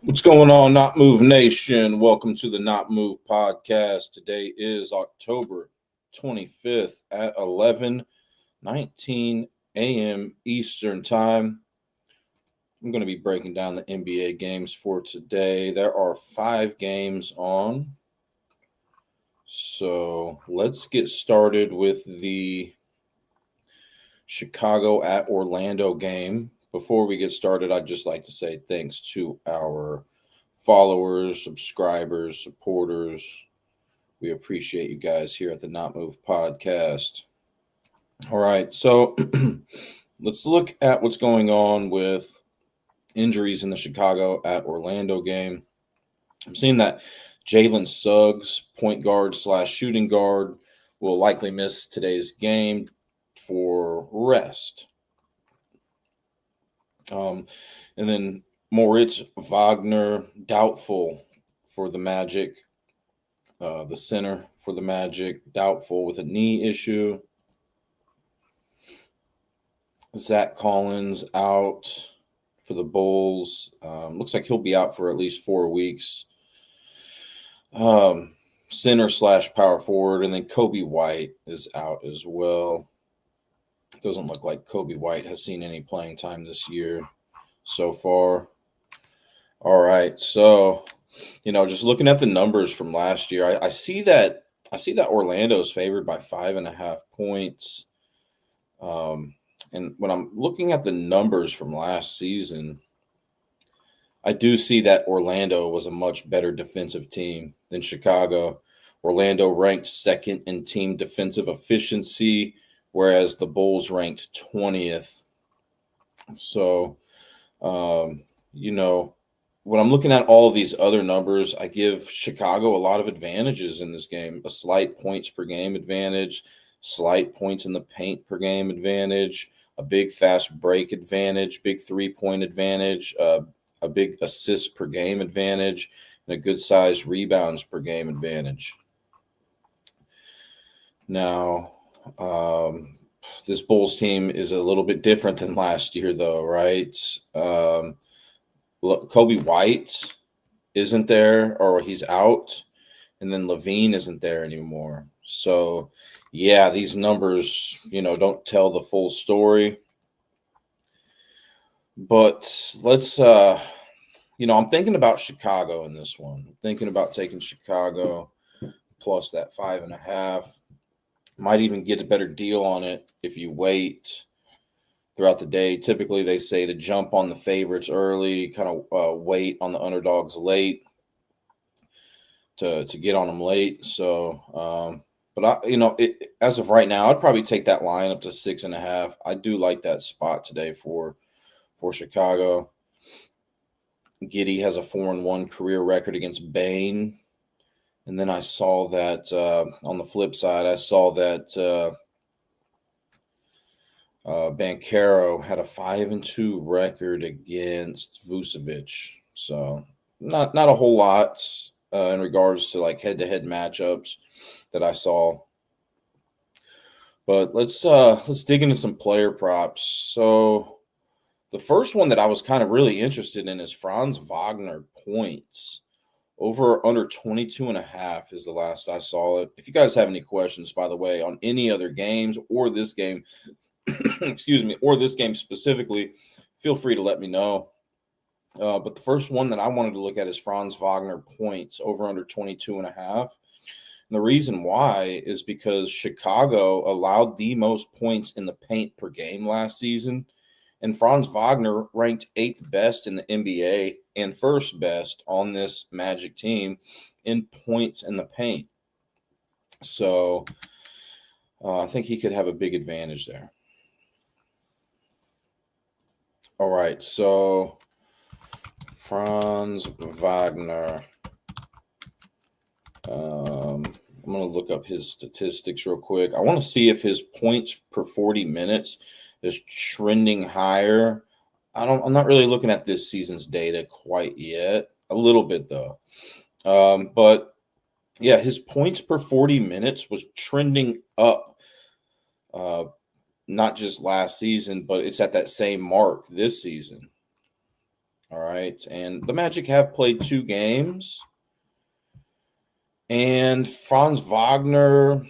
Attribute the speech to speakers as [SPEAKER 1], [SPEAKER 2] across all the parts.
[SPEAKER 1] What's going on, Not Move Nation? Welcome to the Not Move podcast. Today is October 25th at 11:19 a.m. Eastern Time. I'm going to be breaking down the NBA games for today. There are 5 games on. So let's get started with the Chicago at Orlando game. Before we get started, I'd just like to say thanks to our followers, subscribers, supporters. We appreciate you guys here at the Not Move podcast. All right, so let's look at what's going on with injuries in the Chicago at Orlando game. I'm seeing that Jalen Suggs, point guard / shooting guard, will likely miss today's game for rest. And then Moritz Wagner, doubtful for the Magic. The center for the Magic, doubtful with a knee issue. Zach Collins out for the Bulls. Looks like he'll be out for at least 4 weeks. Center / power forward. And then Kobe White is out as well. It doesn't look like Kobe White has seen any playing time this year so far. All right, so just looking at the numbers from last year, I see that Orlando is favored by 5.5 points. And when I'm looking at the numbers from last season, I do see that Orlando was a much better defensive team than Chicago. Orlando ranked second in team defensive efficiency, whereas the Bulls ranked 20th. So, when I'm looking at all of these other numbers, I give Chicago a lot of advantages in this game. A slight points per game advantage, slight points in the paint per game advantage, a big fast break advantage, big 3-point advantage, a big assist per game advantage, and a good size rebounds per game advantage. Now, this Bulls team is a little bit different than last year, though, right? Kobe White isn't there, or he's out, and then Levine isn't there anymore. So, yeah, these numbers, don't tell the full story. But let's, I'm thinking about Chicago in this one. I'm thinking about taking Chicago plus that 5.5. Might even get a better deal on it if you wait throughout the day. Typically, they say to jump on the favorites early, kind of wait on the underdogs late to get on them late. So, but as of right now, I'd probably take that line up to 6.5. I do like that spot today for Chicago. Giddey has a 4-1 career record against Bane. And then I saw that on the flip side, I saw that Banchero had a 5-2 record against Vucevic. So not a whole lot in regards to like head-to-head matchups that I saw. But let's dig into some player props. So the first one that I was kind of really interested in is Franz Wagner points. Over under 22.5 is the last I saw it. If you guys have any questions, by the way, on any other games or this game, or this game specifically, feel free to let me know. But the first one that I wanted to look at is Franz Wagner points over under 22.5. And the reason why is because Chicago allowed the most points in the paint per game last season. And Franz Wagner ranked 8th best in the NBA and 1st best on this Magic team in points in the paint. So I think he could have a big advantage there. All right, so Franz Wagner. I'm going to look up his statistics real quick. I want to see if his points per 40 minutes is trending higher. I'm not really looking at this season's data quite yet. A little bit, though. But, yeah, his points per 40 minutes was trending up. Not just last season, but it's at that same mark this season. All right. And the Magic have played 2 games. And Franz Wagner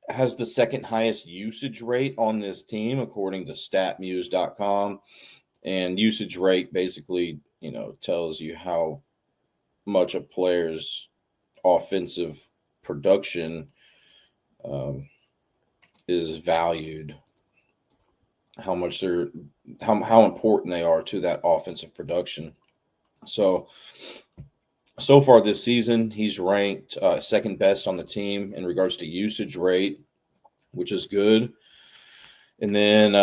[SPEAKER 1] has the second highest usage rate on this team, according to statmuse.com. And usage rate basically, tells you how much a player's offensive production is valued, how much how important they are to that offensive production. So far this season, he's ranked second best on the team in regards to usage rate, which is good. And then,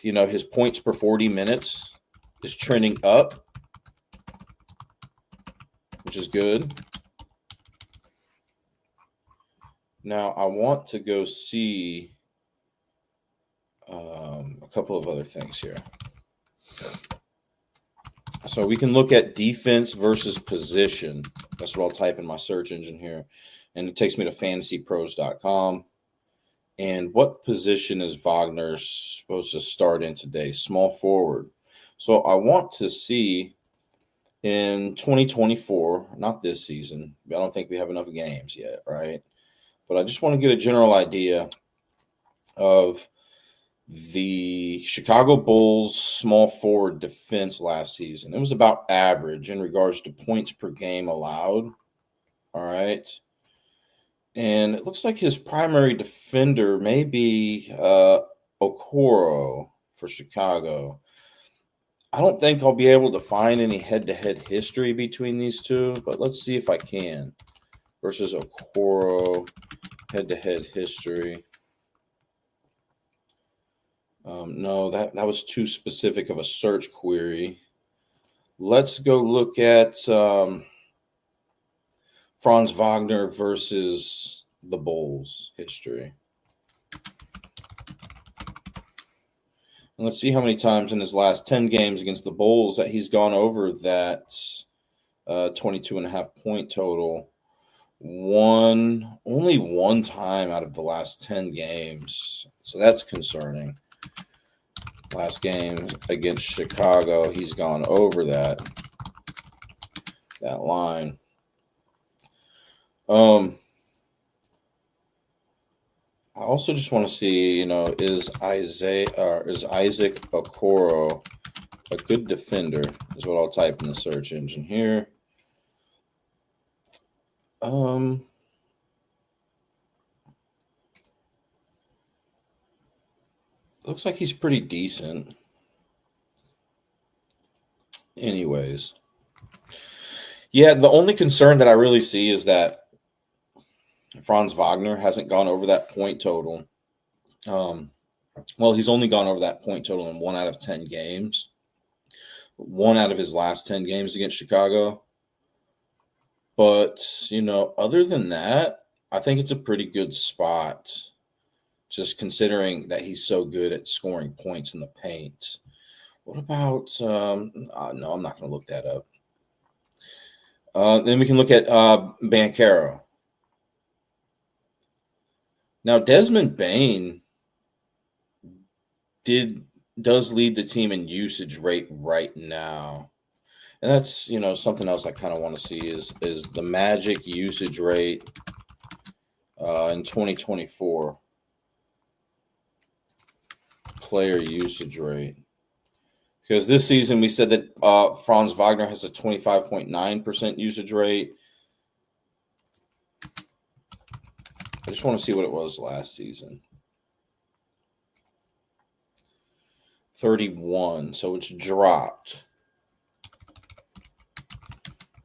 [SPEAKER 1] his points per 40 minutes is trending up, which is good. Now, I want to go see a couple of other things here. So we can look at defense versus position. That's what I'll type in my search engine here. And it takes me to fantasypros.com. And what position is Wagner supposed to start in today? Small forward. So I want to see in 2024, not this season. I don't think we have enough games yet, right? But I just want to get a general idea of the Chicago Bulls small forward defense last season. It was about average in regards to points per game allowed. All right. And it looks like his primary defender may be Okoro for Chicago. I don't think I'll be able to find any head-to-head history between these two, but let's see if I can. Versus Okoro, head-to-head history. No, that was too specific of a search query. Let's go look at Franz Wagner versus the Bulls history. And let's see how many times in his last 10 games against the Bulls that he's gone over that 22.5 point total. Only one time out of the last 10 games. So that's concerning. Last game against Chicago, he's gone over that line. I also just want to see, is Isaac Okoro a good defender? Is what I'll type in the search engine here. Looks like he's pretty decent. Anyways. Yeah, the only concern that I really see is that Franz Wagner hasn't gone over that point total. He's only gone over that point total in 1 out of 10 games. 1 out of his last 10 games against Chicago. But, other than that, I think it's a pretty good spot. Just considering that he's so good at scoring points in the paint. What about no, I'm not going to look that up. Then we can look at Banchero. Now, Desmond Bane does lead the team in usage rate right now. And that's, something else I kind of want to see is the Magic usage rate in 2024. Player usage rate. Because this season we said that Franz Wagner has a 25.9% usage rate. I just want to see what it was last season. 31. So it's dropped.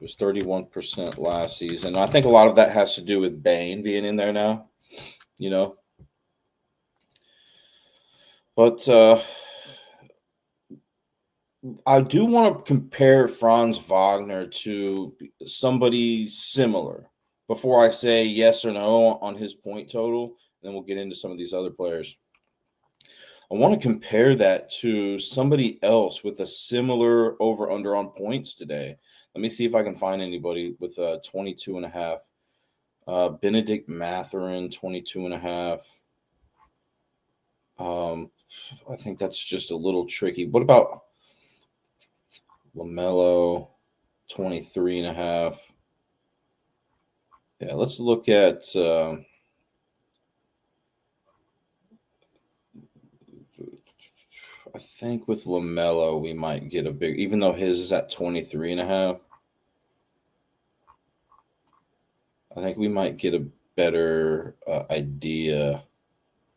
[SPEAKER 1] It was 31% last season. I think a lot of that has to do with Bane being in there now. But I do want to compare Franz Wagner to somebody similar before I say yes or no on his point total. Then we'll get into some of these other players. I want to compare that to somebody else with a similar over-under on points today. Let me see if I can find anybody with 22.5. Benedict Mathurin, 22.5. I think that's just a little tricky. What about LaMelo, 23.5. Yeah, let's look at I think with LaMelo, we might get a big, even though his is at 23.5, I think we might get a better idea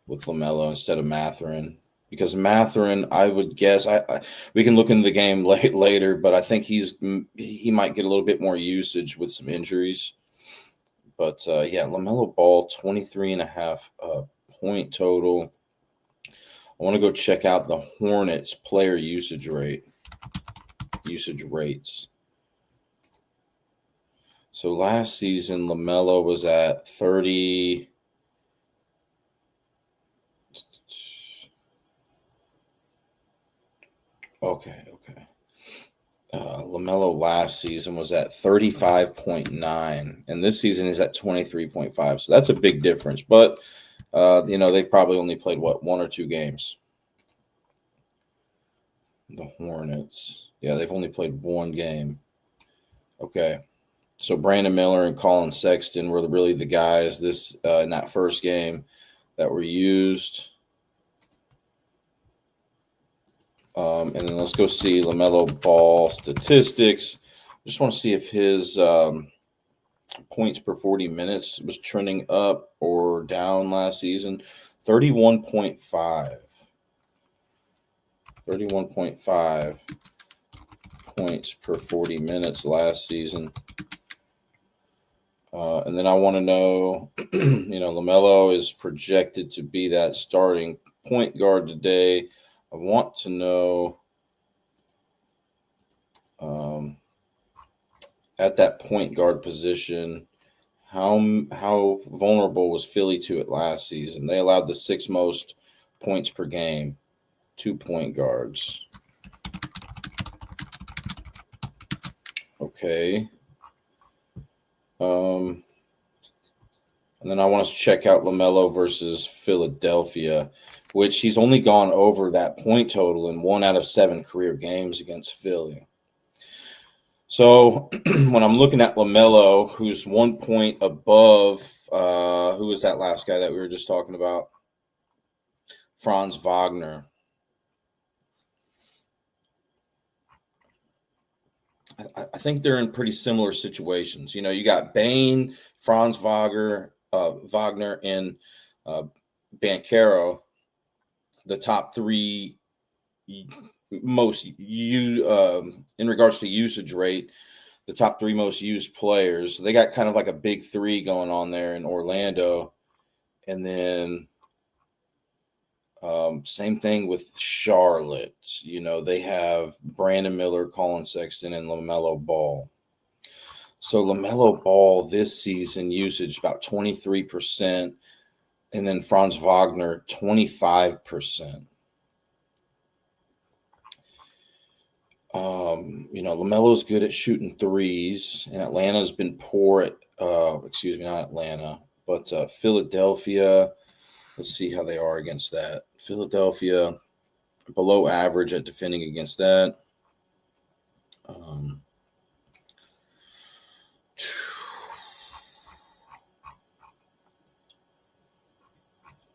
[SPEAKER 1] with LaMelo instead of Matherin. Because Matherin, I would guess, we can look into the game later, but I think he might get a little bit more usage with some injuries. But yeah, LaMelo Ball, 23.5 point total. I want to go check out the Hornets player usage rates. So last season, LaMelo was at 30. Okay. LaMelo last season was at 35.9, and this season is at 23.5. So that's a big difference. But, they've probably only played, one or two games? The Hornets. Yeah, they've only played one game. Okay. So Brandon Miller and Colin Sexton were really the guys in that first game that were used. And then let's go see LaMelo Ball statistics. Just want to see if his points per 40 minutes was trending up or down last season. 31.5. 31.5 points per 40 minutes last season. And then I want to know, LaMelo is projected to be that starting point guard today. I want to know at that point guard position, how vulnerable was Philly to it last season? They allowed the sixth most points per game, 2 point guards. Okay. And then I want to check out LaMelo versus Philadelphia, which he's only gone over that point total in 1 out of 7 career games against Philly. So when I'm looking at LaMelo, who's 1 point above, who was that last guy that we were just talking about? Franz Wagner. I think they're in pretty similar situations. You got Bain, Franz Wagner, and Banchero, the top three most in regards to usage rate, the top 3 most used players. They got kind of like a big 3 going on there in Orlando, and then same thing with Charlotte. They have Brandon Miller, Colin Sexton, and LaMelo Ball. So LaMelo Ball this season usage about 23%, and then Franz Wagner 25%. LaMelo's good at shooting threes, and Atlanta's been poor at, not Atlanta, but Philadelphia. Let's see how they are against that. Philadelphia, below average at defending against that.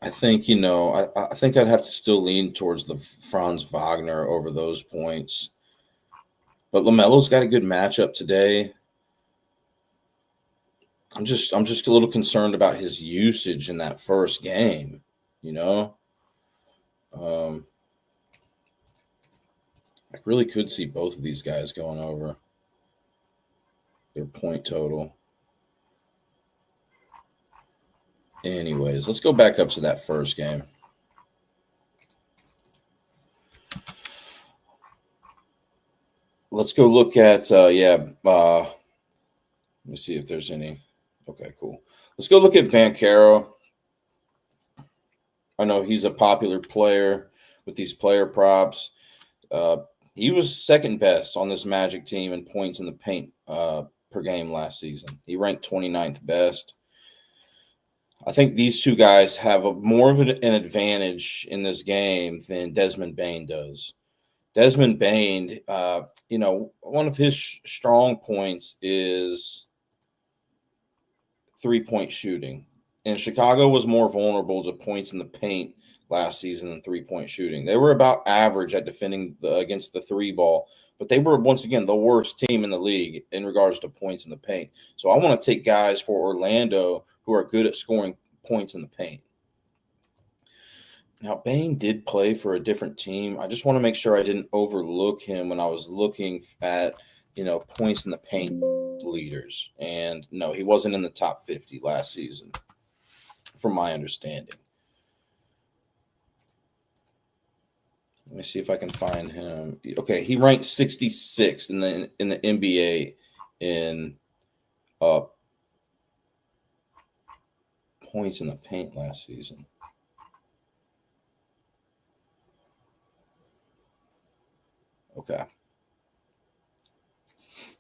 [SPEAKER 1] I think, I think I'd have to still lean towards the Franz Wagner over those points. But LaMelo's got a good matchup today. I'm just a little concerned about his usage in that first game, I really could see both of these guys going over their point total. Anyways, let's go back up to that first game. Let's go look at, let me see if there's any. Okay, cool. Let's go look at Banchero. I know he's a popular player with these player props. He was second best on this Magic team in points in the paint per game last season. He ranked 29th best. I think these two guys have more of an advantage in this game than Desmond Bane does. Desmond Bain, one of his strong points is 3-point shooting. And Chicago was more vulnerable to points in the paint last season than 3-point shooting. They were about average at defending against the three ball, but they were, once again, the worst team in the league in regards to points in the paint. So I want to take guys for Orlando who are good at scoring points in the paint. Now, Bain did play for a different team. I just want to make sure I didn't overlook him when I was looking at, points in the paint leaders. And no, he wasn't in the top 50 last season, from my understanding. Let me see if I can find him. Okay, he ranked 66th in the NBA in points in the paint last season. Okay.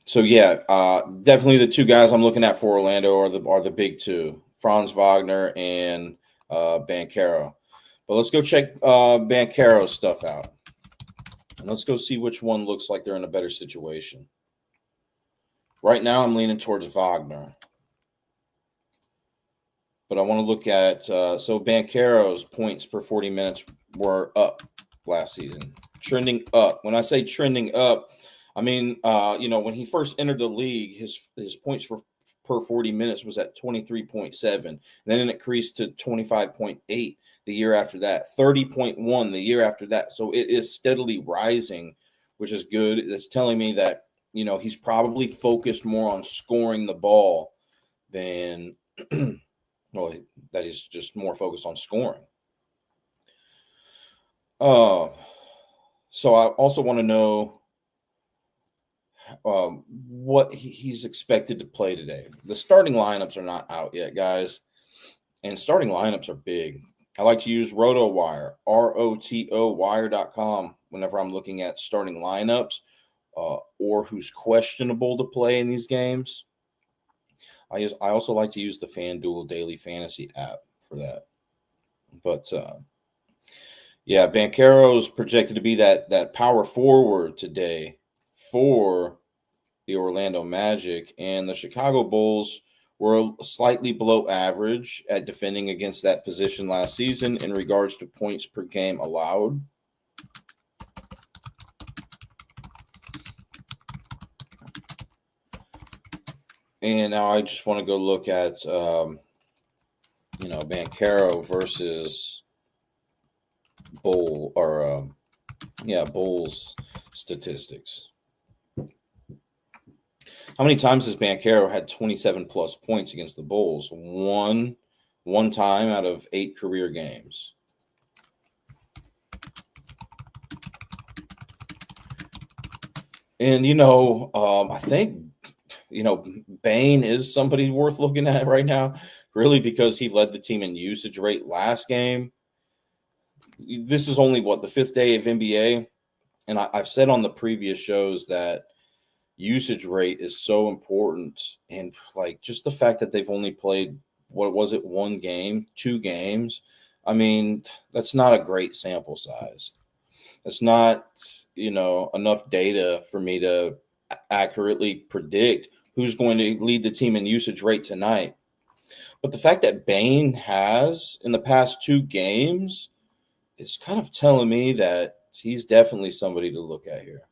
[SPEAKER 1] So yeah, definitely the two guys I'm looking at for Orlando are the big two, Franz Wagner and Banchero. But let's go check Banchero's stuff out. And let's go see which one looks like they're in a better situation. Right now, I'm leaning towards Wagner. But I want to look at so Banchero's points per 40 minutes were up last season, trending up. When I say trending up, I mean when he first entered the league, his points per 40 minutes was at 23.7. Then it increased to 25.8 the year after that, 30.1 the year after that. So it is steadily rising, which is good. It's telling me that he's probably focused more on scoring the ball than. Well, that he's just more focused on scoring. So I also want to know what he's expected to play today. The starting lineups are not out yet, guys. And starting lineups are big. I like to use RotoWire, ROTOWire.com, whenever I'm looking at starting lineups or who's questionable to play in these games. I also like to use the FanDuel Daily Fantasy app for that. But, Banchero is projected to be that power forward today for the Orlando Magic. And the Chicago Bulls were slightly below average at defending against that position last season in regards to points per game allowed. And now I just want to go look at, Banchero versus Bulls statistics. How many times has Banchero had 27 plus points against the Bulls? One time out of 8 career games. And I think Bain is somebody worth looking at right now, really, because he led the team in usage rate last game. This is only, the 5th day of NBA? And I've said on the previous shows that usage rate is so important. And, just the fact that they've only played, 1 game, 2 games? I mean, that's not a great sample size. That's not, enough data for me to accurately predict who's going to lead the team in usage rate tonight. But the fact that Bain has in the past 2 games is kind of telling me that he's definitely somebody to look at here.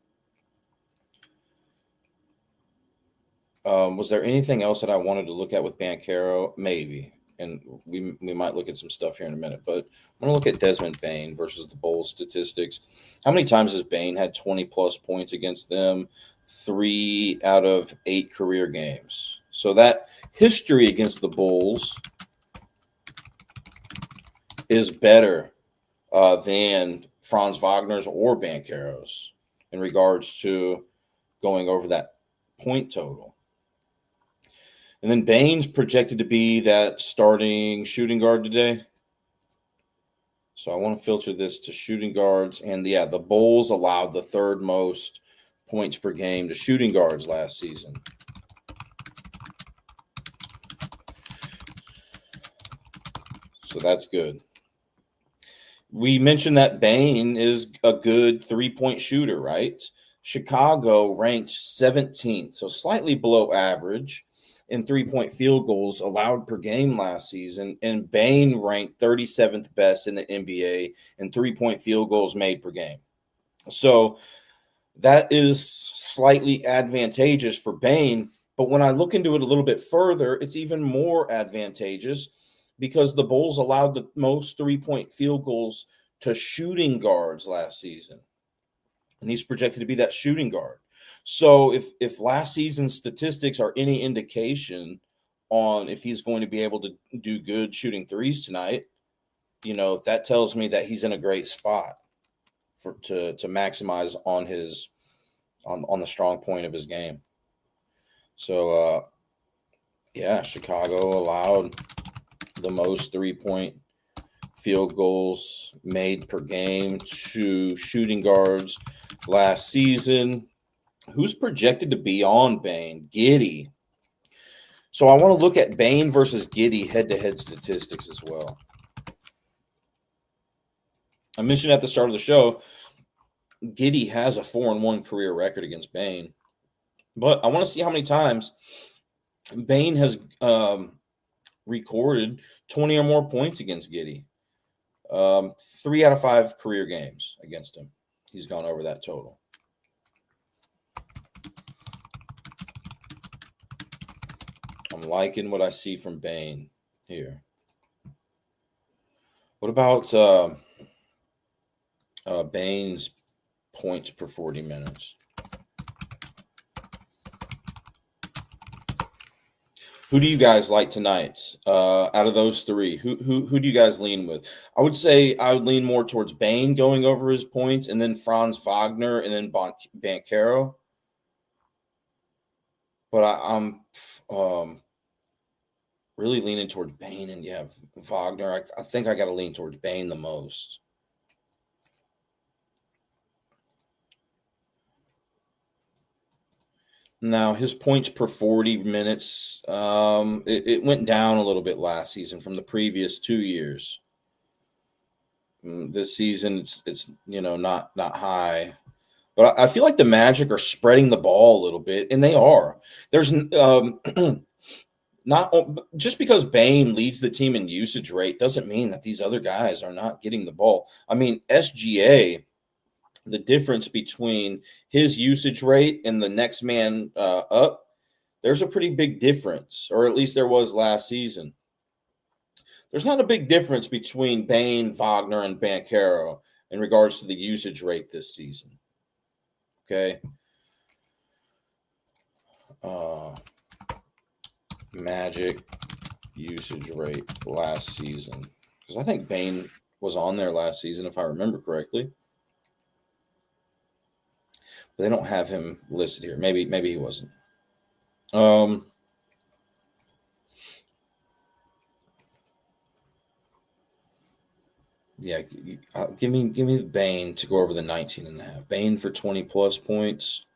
[SPEAKER 1] Was there anything else that I wanted to look at with Banchero? Maybe. And we might look at some stuff here in a minute. But I'm going to look at Desmond Bain versus the Bulls statistics. How many times has Bain had 20-plus points against them? 3 out of 8 career games. So that history against the Bulls is better than Franz Wagner's or Banchero's in regards to going over that point total. And then Bain's projected to be that starting shooting guard today. So I want to filter this to shooting guards. And, the Bulls allowed the 3rd most points per game to shooting guards last season. So that's good. we mentioned that Bain is a good 3-point shooter, right? Chicago ranked 17th, so slightly below average in 3-point field goals allowed per game last season, and Bain ranked 37th best in the NBA in 3-point field goals made per game. So that is slightly advantageous for Bain. But when I look into it a little bit further, it's even more advantageous because the Bulls allowed the most 3-point field goals to shooting guards last season. And he's projected to be that shooting guard. So if last season's statistics are any indication on if he's going to be able to do good shooting threes tonight, that tells me that he's in a great spot to maximize on his on the strong point of his game. So Chicago allowed the most 3-point field goals made per game to shooting guards last season. Who's projected to be on Bain? Giddey. So I want to look at Bain versus Giddey head-to-head statistics as well. I mentioned at the start of the show, Giddey has a 4-1 career record against Bain. But I want to see how many times Bain has recorded 20 or more points against Giddey. 3 out of 5 career games against him. He's gone over that total. I'm liking what I see from Bain here. What about Bain's points per 40 minutes? Who do you guys like tonight? Out of those three, who do you guys lean with? I would say I would lean more towards Bain going over his points, and then Franz Wagner, and then Banchero. But I'm really leaning towards Bain, and Wagner. I think I got to lean towards Bain the most. Now, his points per 40 minutes, it went down a little bit last season from the previous 2 years. This season, it's not high. But I feel like the Magic are spreading the ball a little bit, and they are. There's not just because Bain leads the team in usage rate doesn't mean that these other guys are not getting the ball. I mean, SGA, the difference between his usage rate and the next man up, there's a pretty big difference, or at least there was last season. There's not a big difference between Bain, Wagner, and Banchero in regards to the usage rate this season. Okay. Magic usage rate last season. Because I think Bain was on there last season, if I remember correctly. But they don't have him listed here. Maybe he wasn't. Give me Bain to go over the 19.5. Bain for 20+ points.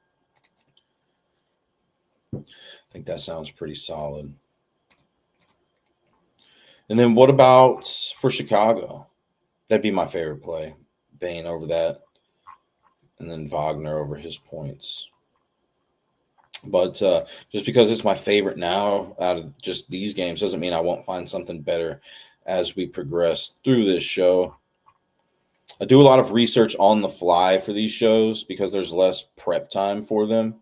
[SPEAKER 1] I think that sounds pretty solid. And then what about for Chicago? That'd be my favorite play. Bain over that. And then Wagner over his points. But just because it's my favorite now out of just these games doesn't mean I won't find something better as we progress through this show. I do a lot of research on the fly for these shows because there's less prep time for them.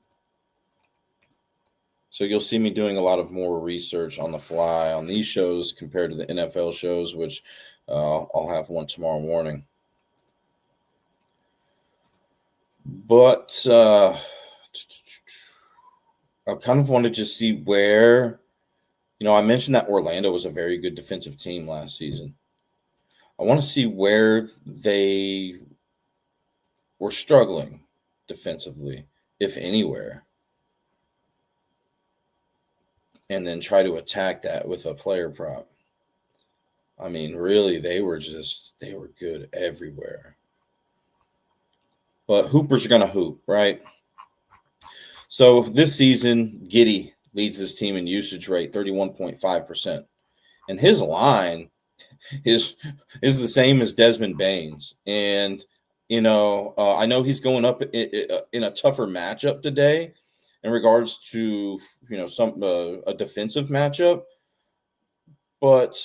[SPEAKER 1] So you'll see me doing a lot of more research on the fly on these shows compared to the NFL shows, which I'll have one tomorrow morning. But I kind of wanted to see where, I mentioned that Orlando was a very good defensive team last season. I want to see where they were struggling defensively, if anywhere, and then try to attack that with a player prop. I mean, really, they were good everywhere. But hoopers are going to hoop, right? So this season, Giddey leads this team in usage rate, 31.5%. And his line is is the same as Desmond Bane's, and I know he's going up in a tougher matchup today in regards to some a defensive matchup, but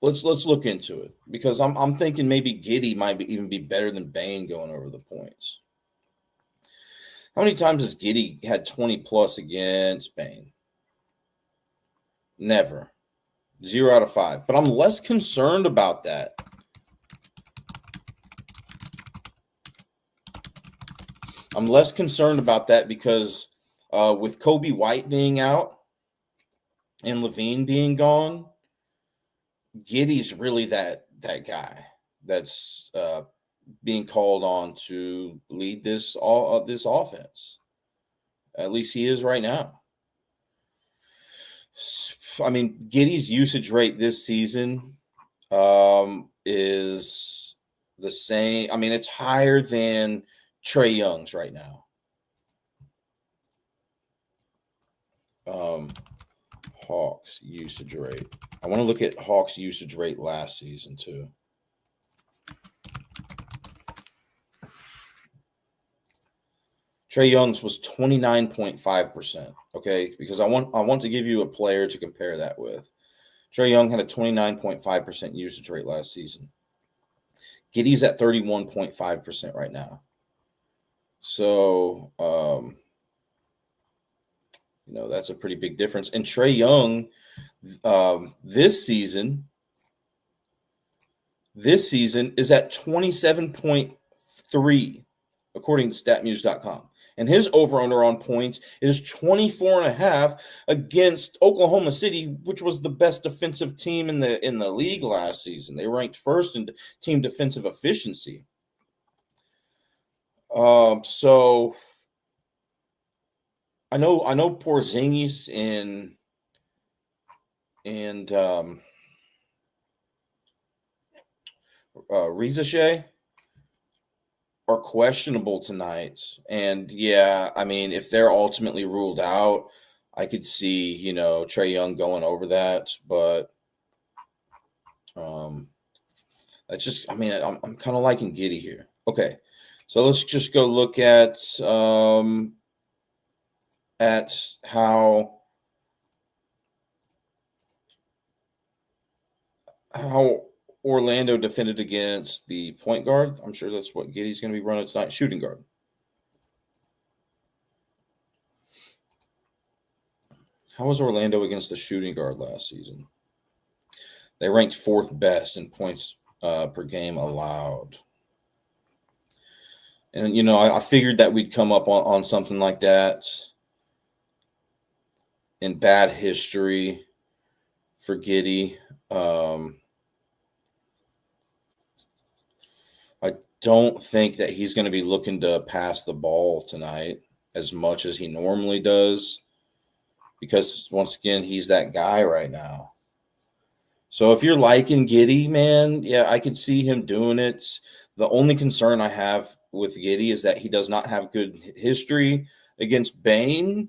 [SPEAKER 1] let's look into it because I'm thinking maybe Giddy might even be better than Bane going over the points. How many times has Giddy had 20 plus against Bane? Never. 0 out of 5. But I'm less concerned about that. I'm less concerned about that because with Kobe White being out and Levine being gone, Giddy's really that guy that's being called on to lead this offense. At least he is right now. I mean, Giddy's usage rate this season is the same. I mean, it's higher than Trae Young's right now. Hawks usage rate. I want to look at Hawks usage rate last season too. Trae Young's was 29.5%. Okay, because I want to give you a player to compare that with. Trae Young had a 29.5% usage rate last season. Giddy's at 31.5% right now. So, that's a pretty big difference. And Trae Young, this season is at 27.3, according to statmuse.com. And his over-under on points is 24.5 against Oklahoma City, which was the best defensive team in the league last season. They ranked first in team defensive efficiency. So I know Porzingis and Rizachet are questionable tonight. And yeah, I mean, if they're ultimately ruled out, I could see, Trae Young going over that. But that's just, I mean, I'm kind of liking Giddy here. Okay. So let's just go look at how Orlando defended against the point guard. I'm sure that's what Giddy's going to be running tonight. Shooting guard. How was Orlando against the shooting guard last season? They ranked fourth best in points per game allowed. And, I figured that we'd come up on something like that in bad history for Giddy. I don't think that he's going to be looking to pass the ball tonight as much as he normally does because, once again, he's that guy right now. So if you're liking Giddy, man, yeah, I could see him doing it. The only concern I have with Giddy is that he does not have good history against Bane,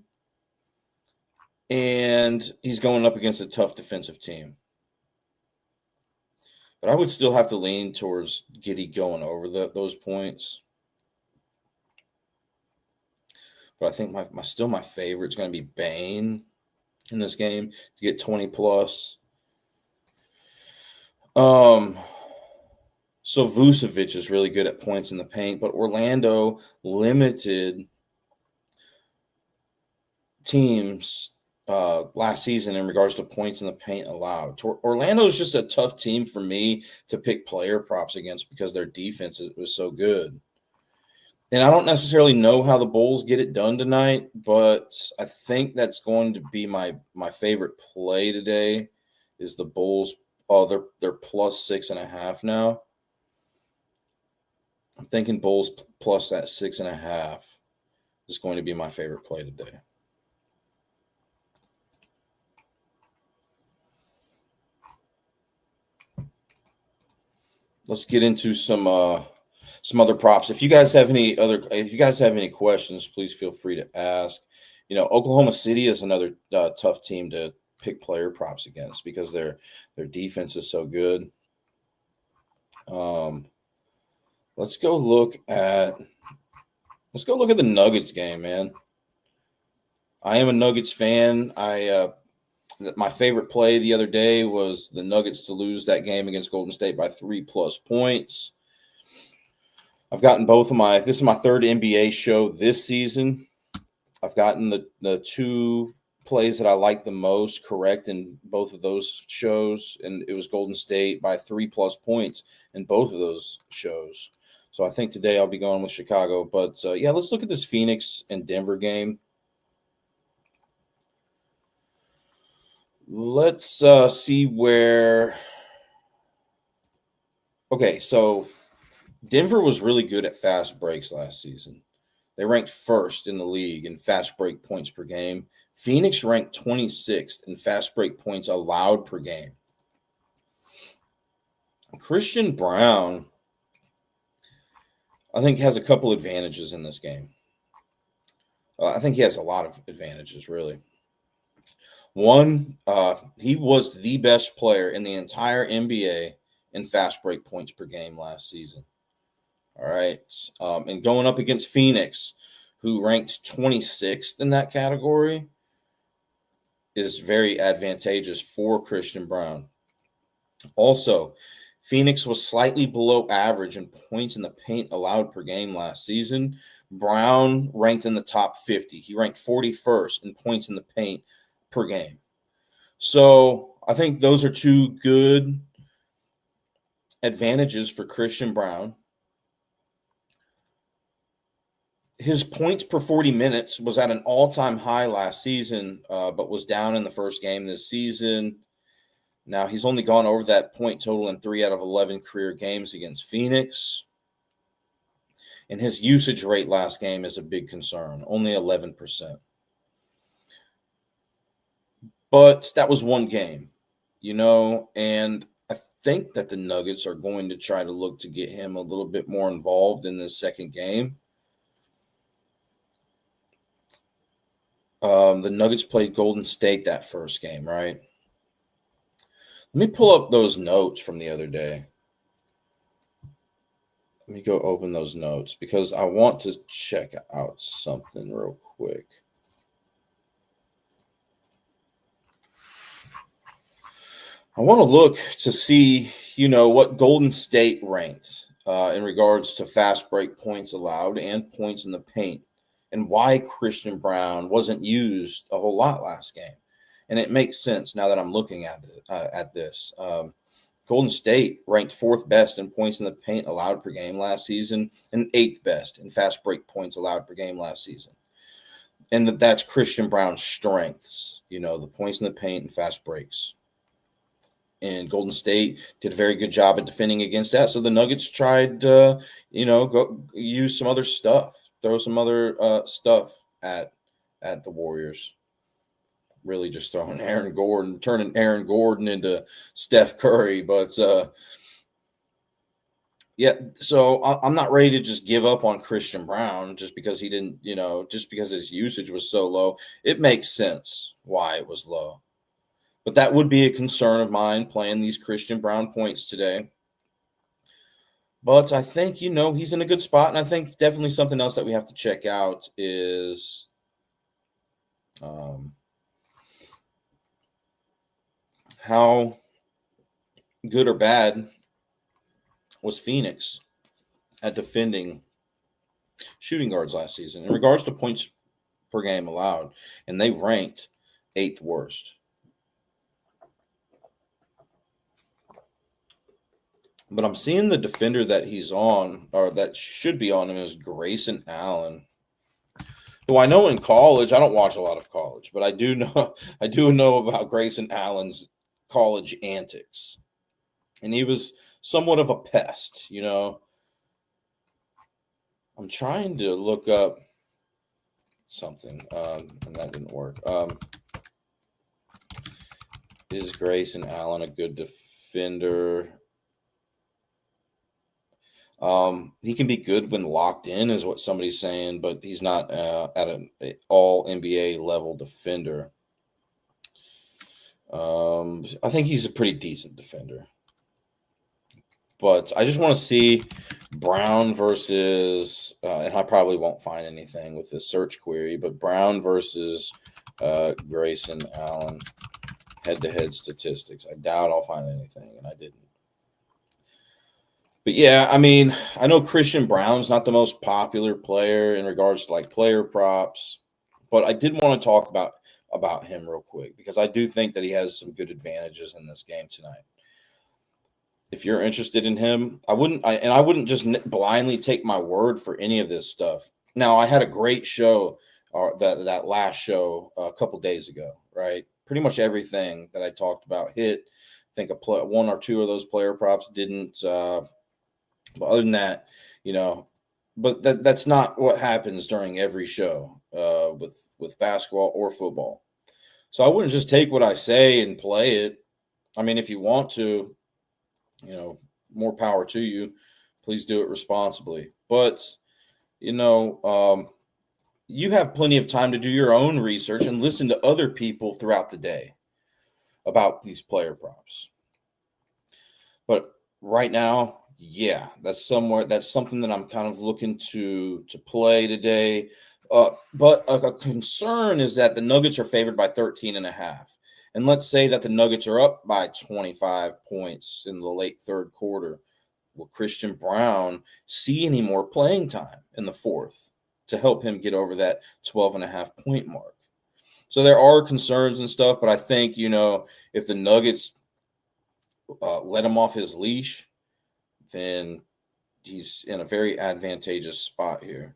[SPEAKER 1] and he's going up against a tough defensive team. But I would still have to lean towards Giddy going over those points. But I think my favorite is going to be Bane in this game to get 20 plus. So Vucevic is really good at points in the paint, but Orlando limited teams last season in regards to points in the paint allowed. Orlando is just a tough team for me to pick player props against because their defense was so good. And I don't necessarily know how the Bulls get it done tonight, but I think that's going to be my favorite play today is the Bulls. Oh, they're plus 6.5 now. I'm thinking Bulls plus that 6.5 is going to be my favorite play today. Let's get into some other props. If you guys have any questions, please feel free to ask. Oklahoma City is another tough team to pick player props against because their defense is so good. Let's go look at the Nuggets game, man. I am a Nuggets fan. My favorite play the other day was the Nuggets to lose that game against Golden State by 3+ points. I've gotten this is my third NBA show this season. I've gotten the two plays that I like the most correct in both of those shows, and it was Golden State by 3+ points in both of those shows. So I think today I'll be going with Chicago. But yeah, let's look at this Phoenix and Denver game. Let's see where. Okay, so Denver was really good at fast breaks last season. They ranked first in the league in fast break points per game. Phoenix ranked 26th in fast break points allowed per game. Christian Brown, I think, has a couple advantages in this game. I think he has a lot of advantages, really. One, he was the best player in the entire NBA in fast break points per game last season. All right. And going up against Phoenix, who ranked 26th in that category, is very advantageous for Christian Brown. Also, Phoenix was slightly below average in points in the paint allowed per game last season. Brown ranked in the top 50. He ranked 41st in points in the paint per game. So I think those are two good advantages for Christian Brown. His points per 40 minutes was at an all-time high last season, but was down in the first game this season. Now, he's only gone over that point total in 3 out of 11 career games against Phoenix. And his usage rate last game is a big concern, only 11%. But that was one game, and I think that the Nuggets are going to try to look to get him a little bit more involved in this second game. The Nuggets played Golden State that first game, right? Let me pull up those notes from the other day. Let me go open those notes because I want to check out something real quick. I want to look to see, what Golden State ranked in regards to fast break points allowed and points in the paint, and why Christian Brown wasn't used a whole lot last game. And it makes sense now that I'm looking at this. Golden State ranked 4th best in points in the paint allowed per game last season and 8th best in fast break points allowed per game last season. And that's Christian Brown's strengths, the points in the paint and fast breaks. And Golden State did a very good job at defending against that. So the Nuggets tried, go use some other stuff, throw some other stuff at the Warriors. Really just turning Aaron Gordon into Steph Curry. But yeah, so I'm not ready to just give up on Christian Brown just because he didn't, just because his usage was so low. It makes sense why it was low. But that would be a concern of mine playing these Christian Brown points today. But I think, he's in a good spot. And I think definitely something else that we have to check out is how good or bad was Phoenix at defending shooting guards last season in regards to points per game allowed. And they ranked 8th worst. But I'm seeing the defender that he's on, or that should be on him, is Grayson Allen, who I know in college. I don't watch a lot of college, but I do know about Grayson Allen's college antics, and he was somewhat of a pest. I'm trying to look up something, and that didn't work. Is Grayson Allen a good defender? He can be good when locked in, is what somebody's saying, but he's not at an all NBA level defender. I think he's a pretty decent defender. But I just want to see Brown versus, and I probably won't find anything with this search query, but Brown versus Grayson Allen head-to-head statistics. I doubt I'll find anything, and I didn't. But yeah, I mean, I know Christian Brown's not the most popular player in regards to like player props, but I did want to talk about him real quick because I do think that he has some good advantages in this game tonight. If you're interested in him, I wouldn't just blindly take my word for any of this stuff. Now, I had a great show, that last show a couple days ago, right? Pretty much everything that I talked about hit. I think one or two of those player props didn't. But other than that, but that's not what happens during every show with basketball or football. So I wouldn't just take what I say and play it. I mean, if you want to, more power to you. Please do it responsibly. But, you have plenty of time to do your own research and listen to other people throughout the day about these player props. But right now, yeah, that's something that I'm kind of looking to play today. But a concern is that the Nuggets are favored by 13.5. And let's say that the Nuggets are up by 25 points in the late third quarter. Will Christian Brown see any more playing time in the fourth to help him get over that 12.5 point mark? So there are concerns and stuff, but I think, if the Nuggets let him off his leash, then he's in a very advantageous spot here.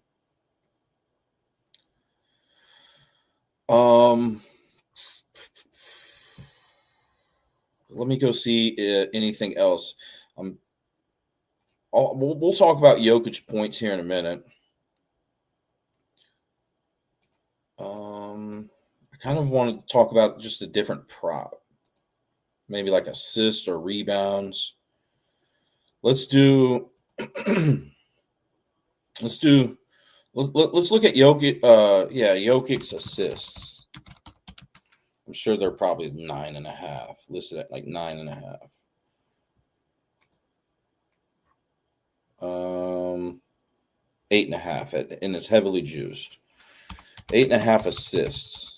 [SPEAKER 1] Let me go see anything else. We'll talk about Jokic points here in a minute. I kind of want to talk about just a different prop, maybe like assists or rebounds. Let's look at Jokic. Jokic's assists. I'm sure they're probably 9.5, listed at like 9.5. 8.5, and it's heavily juiced. 8.5 assists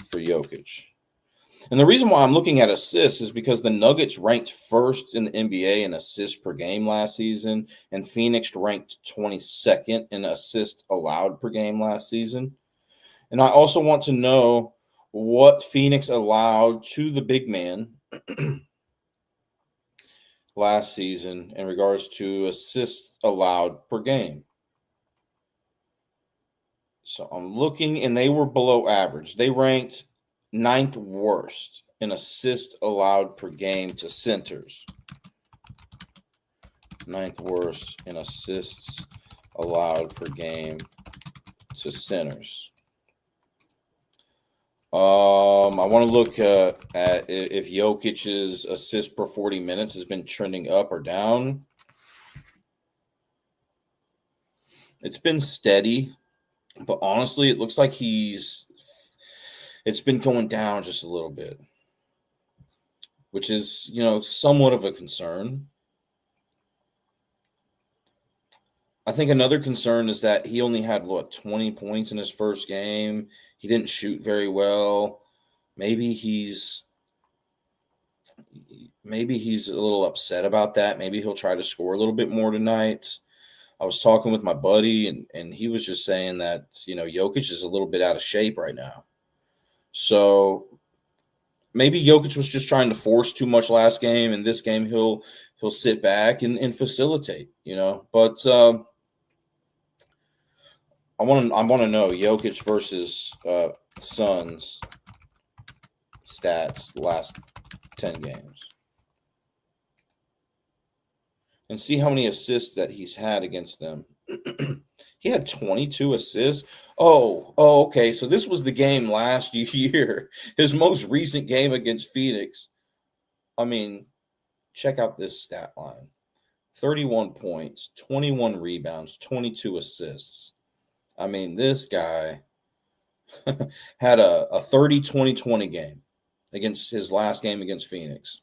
[SPEAKER 1] for Jokic. And the reason why I'm looking at assists is because the Nuggets ranked first in the NBA in assists per game last season, and Phoenix ranked 22nd in assists allowed per game last season. And I also want to know what Phoenix allowed to the big man last season in regards to assists allowed per game. So I'm looking, and they were below average. They ranked 9th worst in assists allowed per game to centers. 9th worst in assists allowed per game to centers. I want to look at if Jokic's assist per 40 minutes has been trending up or down. It's been steady, but honestly, it looks like it's been going down just a little bit, which is, somewhat of a concern. I think another concern is that he only had 20 points in his first game. He didn't shoot very well. Maybe he's a little upset about that. Maybe he'll try to score a little bit more tonight. I was talking with my buddy, and he was just saying that, Jokic is a little bit out of shape right now. So maybe Jokic was just trying to force too much last game, and this game he'll sit back and facilitate, But I want to know Jokic versus Suns stats last 10 games. And see how many assists that he's had against them. He had 22 assists. Oh, okay. So this was the game last year, his most recent game against Phoenix. I mean, check out this stat line. 31 points, 21 rebounds, 22 assists. I mean, this guy had a 30-20-20 game against his last game against Phoenix.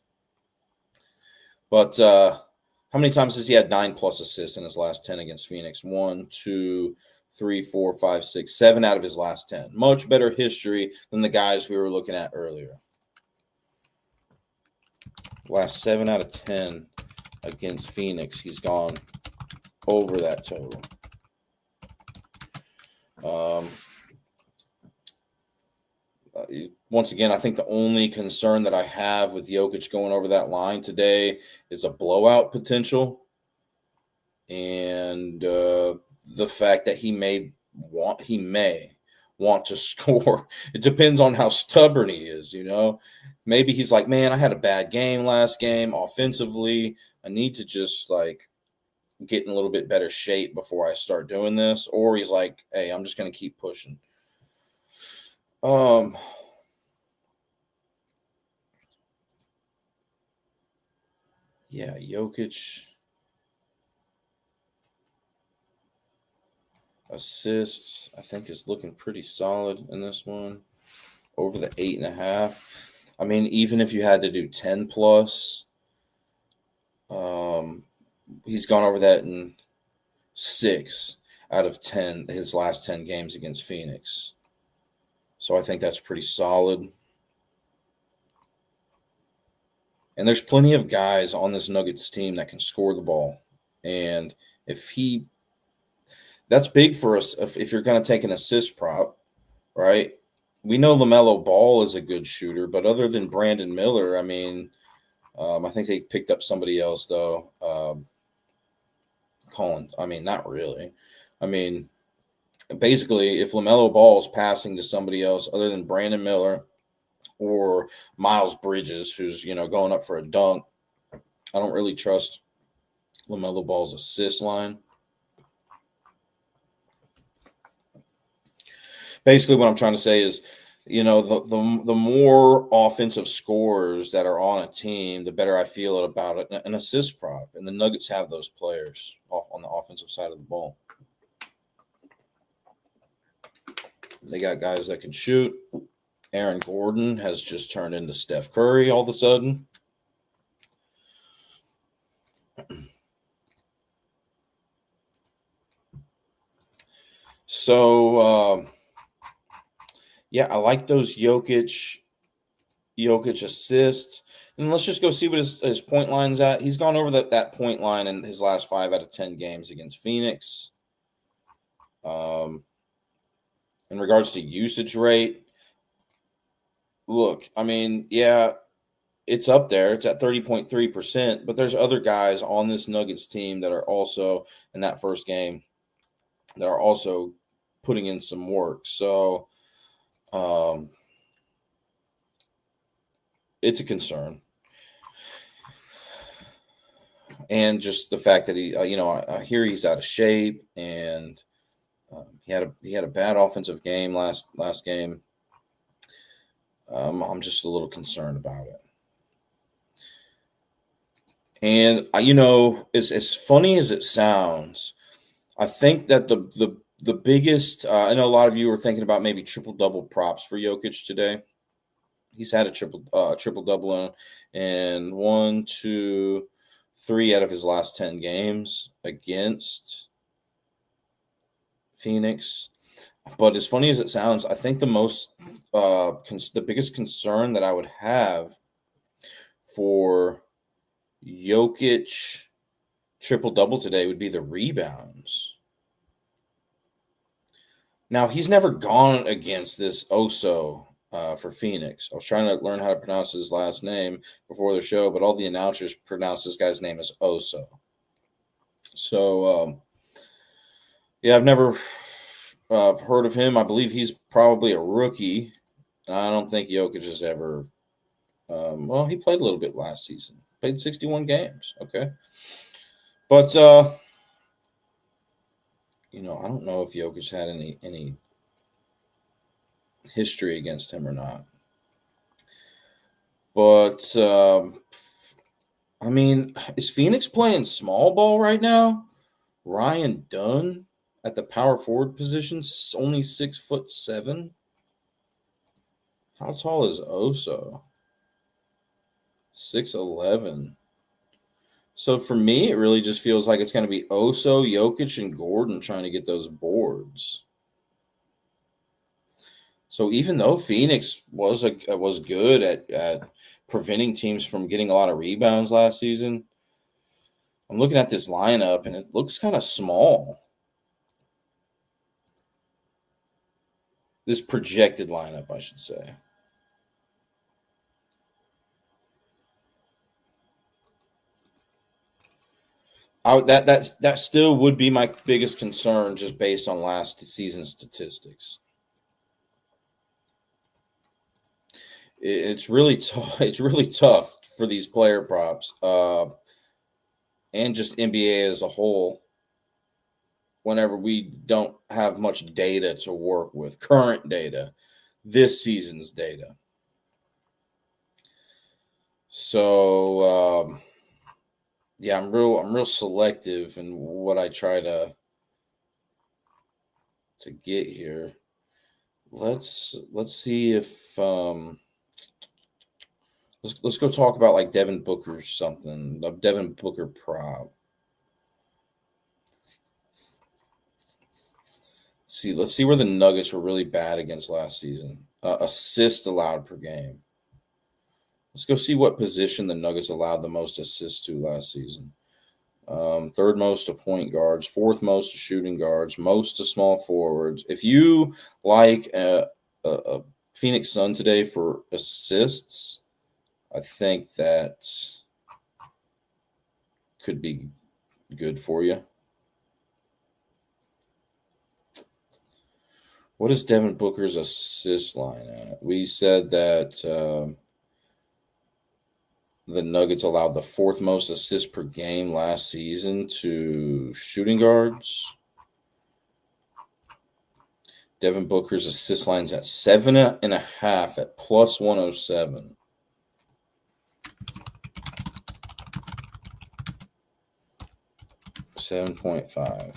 [SPEAKER 1] But how many times has he had 9+ assists in his last 10 against Phoenix? 1, 2, 3, 4, 5, 6, 7 out of his last 10. Much better history than the guys we were looking at earlier. Last 7 out of 10 against Phoenix, he's gone over that total. Once again, I think the only concern that I have with Jokic going over that line today is a blowout potential, and the fact that he may want to score. It depends on how stubborn he is, you know. Maybe he's like, man, I had a bad game last game offensively. I need to just like get in a little bit better shape before I start doing this. Or he's like, hey, I'm just going to keep pushing. Yeah, Jokic assists, I think, is looking pretty solid in this one. Over the 8.5. I mean, even if you had to do 10 plus, he's gone over that in 6 out of 10 his last 10 games against Phoenix. So I think that's pretty solid. And there's plenty of guys on this Nuggets team that can score the ball. And that's big for us if you're going to take an assist prop, right? We know LaMelo Ball is a good shooter, but other than Brandon Miller, I mean, I think they picked up somebody else, though. Collins. I mean, not really. I mean, basically, if LaMelo Ball is passing to somebody else other than Brandon Miller or Miles Bridges, who's, going up for a dunk, I don't really trust LaMelo Ball's assist line. Basically, what I'm trying to say is, the more offensive scorers that are on a team, the better I feel about it. An assist prop, and the Nuggets have those players on the offensive side of the ball. They got guys that can shoot. Aaron Gordon has just turned into Steph Curry all of a sudden. So, yeah, I like those Jokic assists. And let's just go see what his point line's at. He's gone over that point line in his last 5 out of 10 games against Phoenix. In regards to usage rate, look, I mean, yeah, it's up there. It's at 30.3%, but there's other guys on this Nuggets team that are also in that first game that are also putting in some work. So, it's a concern. And just the fact that he, I hear he's out of shape, and he had a bad offensive game last game. I'm just a little concerned about it. And as funny as it sounds, I think that the biggest, I know a lot of you were thinking about maybe triple-double props for Jokic today. He's had a triple-double in 1, 2, 3 out of his last 10 games against Phoenix. But as funny as it sounds, I think the biggest concern that I would have for Jokic triple-double today would be the rebounds. Now, he's never gone against this Oso for Phoenix. I was trying to learn how to pronounce his last name before the show, but all the announcers pronounce this guy's name as Oso. So, yeah, I've never heard of him. I believe he's probably a rookie. I don't think Jokic has ever he played a little bit last season. Played 61 games. Okay. But, I don't know if Jokic had any history against him or not. But, I mean, is Phoenix playing small ball right now? Ryan Dunn at the power forward position, only 6'7". How tall is Oso? 6'11". So for me, it really just feels like it's going to be Oso, Jokic, and Gordon trying to get those boards. So even though Phoenix was good at preventing teams from getting a lot of rebounds last season, I'm looking at this lineup and it looks kind of small. This projected lineup, I should say. That still would be my biggest concern, just based on last season's statistics. It's really tough. It's really tough for these player props, and just NBA as a whole. Whenever we don't have much data to work with, current data, this season's data. So yeah, I'm real selective in what I try to get here. Let's see if let's go talk about like Devin Booker or something. A Devin Booker prop. Let's see where the Nuggets were really bad against last season. Assist allowed per game. Let's go see what position the Nuggets allowed the most assists to last season. Third most to point guards, fourth most to shooting guards, most to small forwards. If you like a Phoenix Sun today for assists, I think that could be good for you. What is Devin Booker's assist line at? We said that the Nuggets allowed the fourth most assists per game last season to shooting guards. Devin Booker's assist line's at 7.5 at plus 107. $7.5.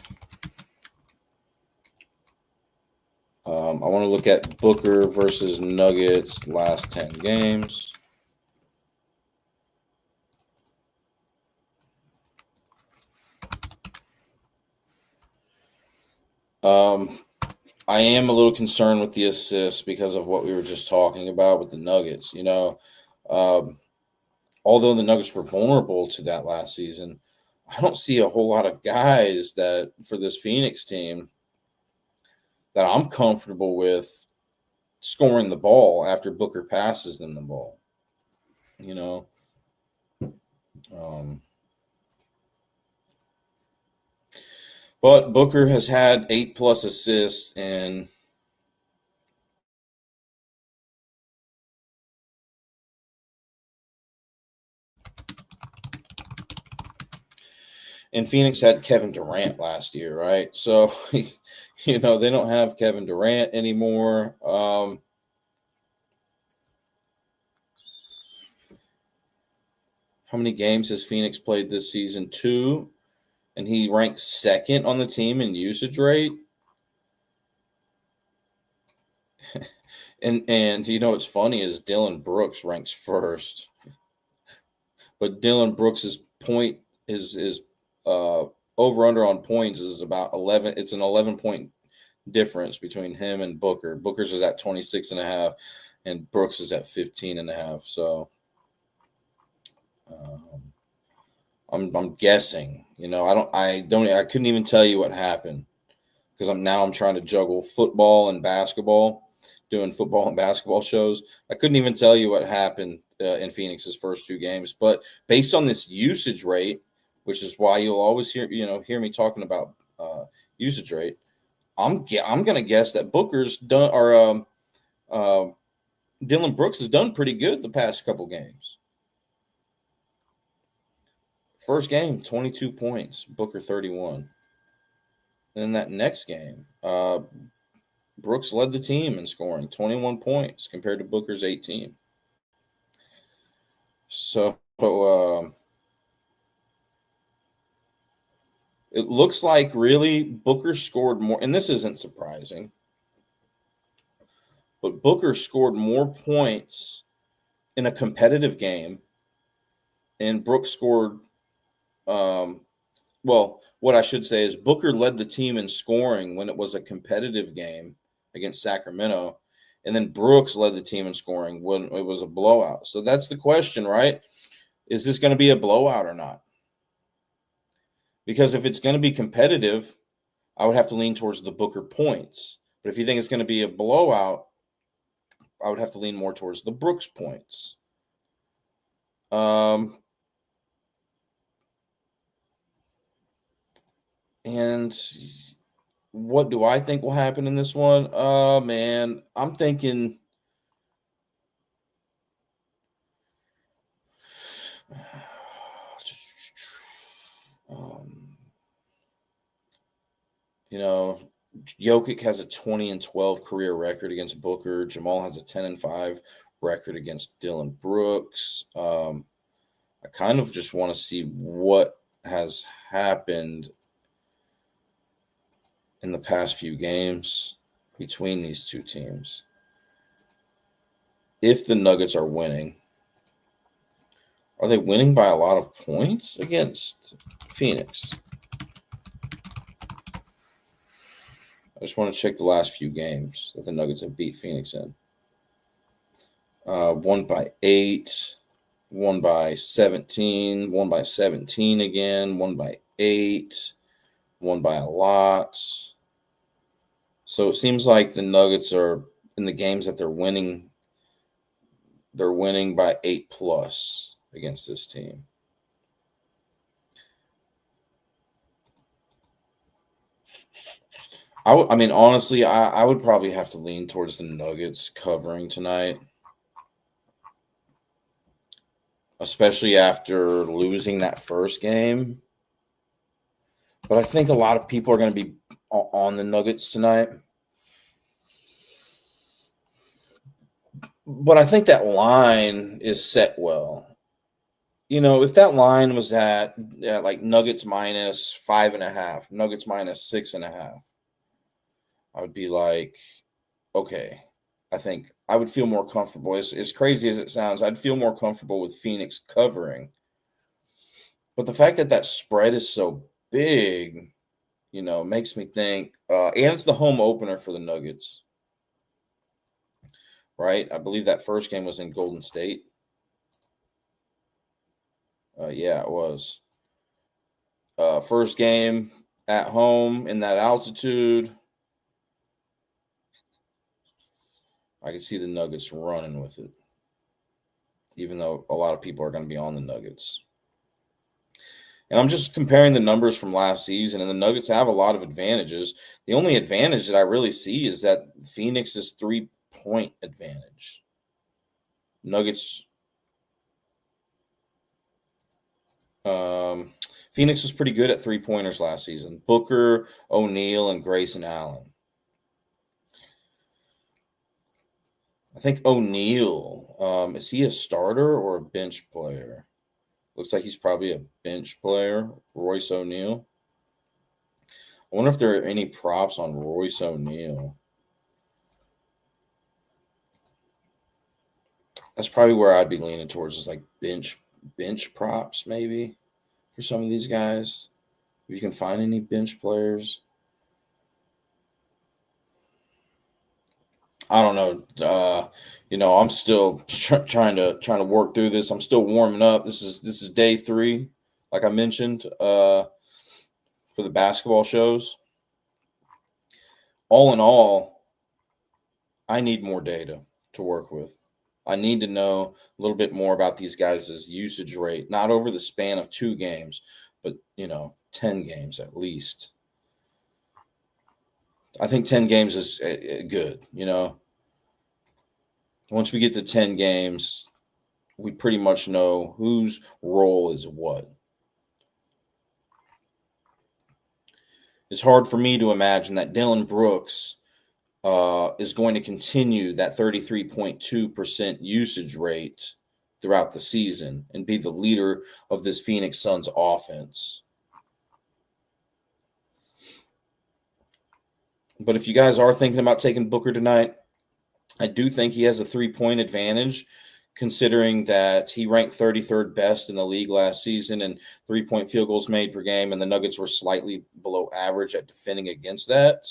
[SPEAKER 1] I want to look at Booker versus Nuggets last 10 games. I am a little concerned with the assists because of what we were just talking about with the Nuggets. Although the Nuggets were vulnerable to that last season, I don't see a whole lot of guys that for this Phoenix team that I'm comfortable with scoring the ball after Booker passes them the ball. But Booker has had 8+ assists and Phoenix had Kevin Durant last year, right? So, they don't have Kevin Durant anymore. How many games has Phoenix played this season? 2, and he ranks second on the team in usage rate. and what's funny is Dylan Brooks ranks first, but Dylan Brooks's point is over under on points is about 11. It's an 11-point difference between him and Booker. Booker's is at 26.5, and Brooks is at 15.5. So I'm guessing. I couldn't even tell you what happened because I'm trying to juggle football and basketball, doing football and basketball shows. I couldn't even tell you what happened in Phoenix's first 2 games, but based on this usage rate, which is why you'll always hear me talking about usage rate. I'm gonna guess that Booker's done or Dylan Brooks has done pretty good the past couple games. First game, 22 points, Booker 31. Then that next game, Brooks led the team in scoring, 21 points compared to Booker's 18. So it looks like really Booker scored more, and this isn't surprising, but Booker scored more points in a competitive game and Brooks scored. Well, what I should say is Booker led the team in scoring when it was a competitive game against Sacramento, and then Brooks led the team in scoring when it was a blowout. So that's the question, right? Is this going to be a blowout or not? Because if it's going to be competitive, I would have to lean towards the Booker points. But if you think it's going to be a blowout, I would have to lean more towards the Brooks points. And what do I think will happen in this one? Man, I'm thinking um, you know, Jokic has a 20-12 career record against Booker. Jamal has a 10-5 record against Dylan Brooks. I kind of just want to see what has happened in the past few games between these two teams. If the Nuggets are winning, are they winning by a lot of points against Phoenix? I just want to check the last few games that the Nuggets have beat Phoenix in. One by 8, one by 17, one by 17 again, one by 8, one by a lot. So it seems like the Nuggets are in the games that they're winning by 8+ against this team. I mean, honestly, I would probably have to lean towards the Nuggets covering tonight, especially after losing that first game. But I think a lot of people are going to be on the Nuggets tonight. But I think that line is set well. If that line was at like Nuggets minus 5.5, Nuggets minus 6.5, I would be like, okay, I think I would feel more comfortable. As crazy as it sounds, I'd feel more comfortable with Phoenix covering. But the fact that that spread is so big, makes me think, and it's the home opener for the Nuggets, right? I believe that first game was in Golden State. Yeah, it was. First game at home in that altitude. I can see the Nuggets running with it, even though a lot of people are going to be on the Nuggets. And I'm just comparing the numbers from last season, and the Nuggets have a lot of advantages. The only advantage that I really see is that Phoenix's 3-point advantage. Nuggets. Phoenix was pretty good at 3-pointers last season. Booker, O'Neal, and Grayson Allen. I think O'Neal, is he a starter or a bench player? Looks like he's probably a bench player, Royce O'Neal. I wonder if there are any props on Royce O'Neal. That's probably where I'd be leaning towards, is like bench props maybe for some of these guys. If you can find any bench players. I don't know. I'm still trying to work through this. I'm still warming up. This is day 3, like I mentioned, for the basketball shows. All in all, I need more data to work with. I need to know a little bit more about these guys' usage rate, not over the span of 2 games, but 10 games at least. I think 10 games is good, Once we get to 10 games, we pretty much know whose role is what. It's hard for me to imagine that Dylan Brooks is going to continue that 33.2% usage rate throughout the season and be the leader of this Phoenix Suns offense. But if you guys are thinking about taking Booker tonight, I do think he has a 3-point advantage considering that he ranked 33rd best in the league last season in 3-point field goals made per game, and the Nuggets were slightly below average at defending against that.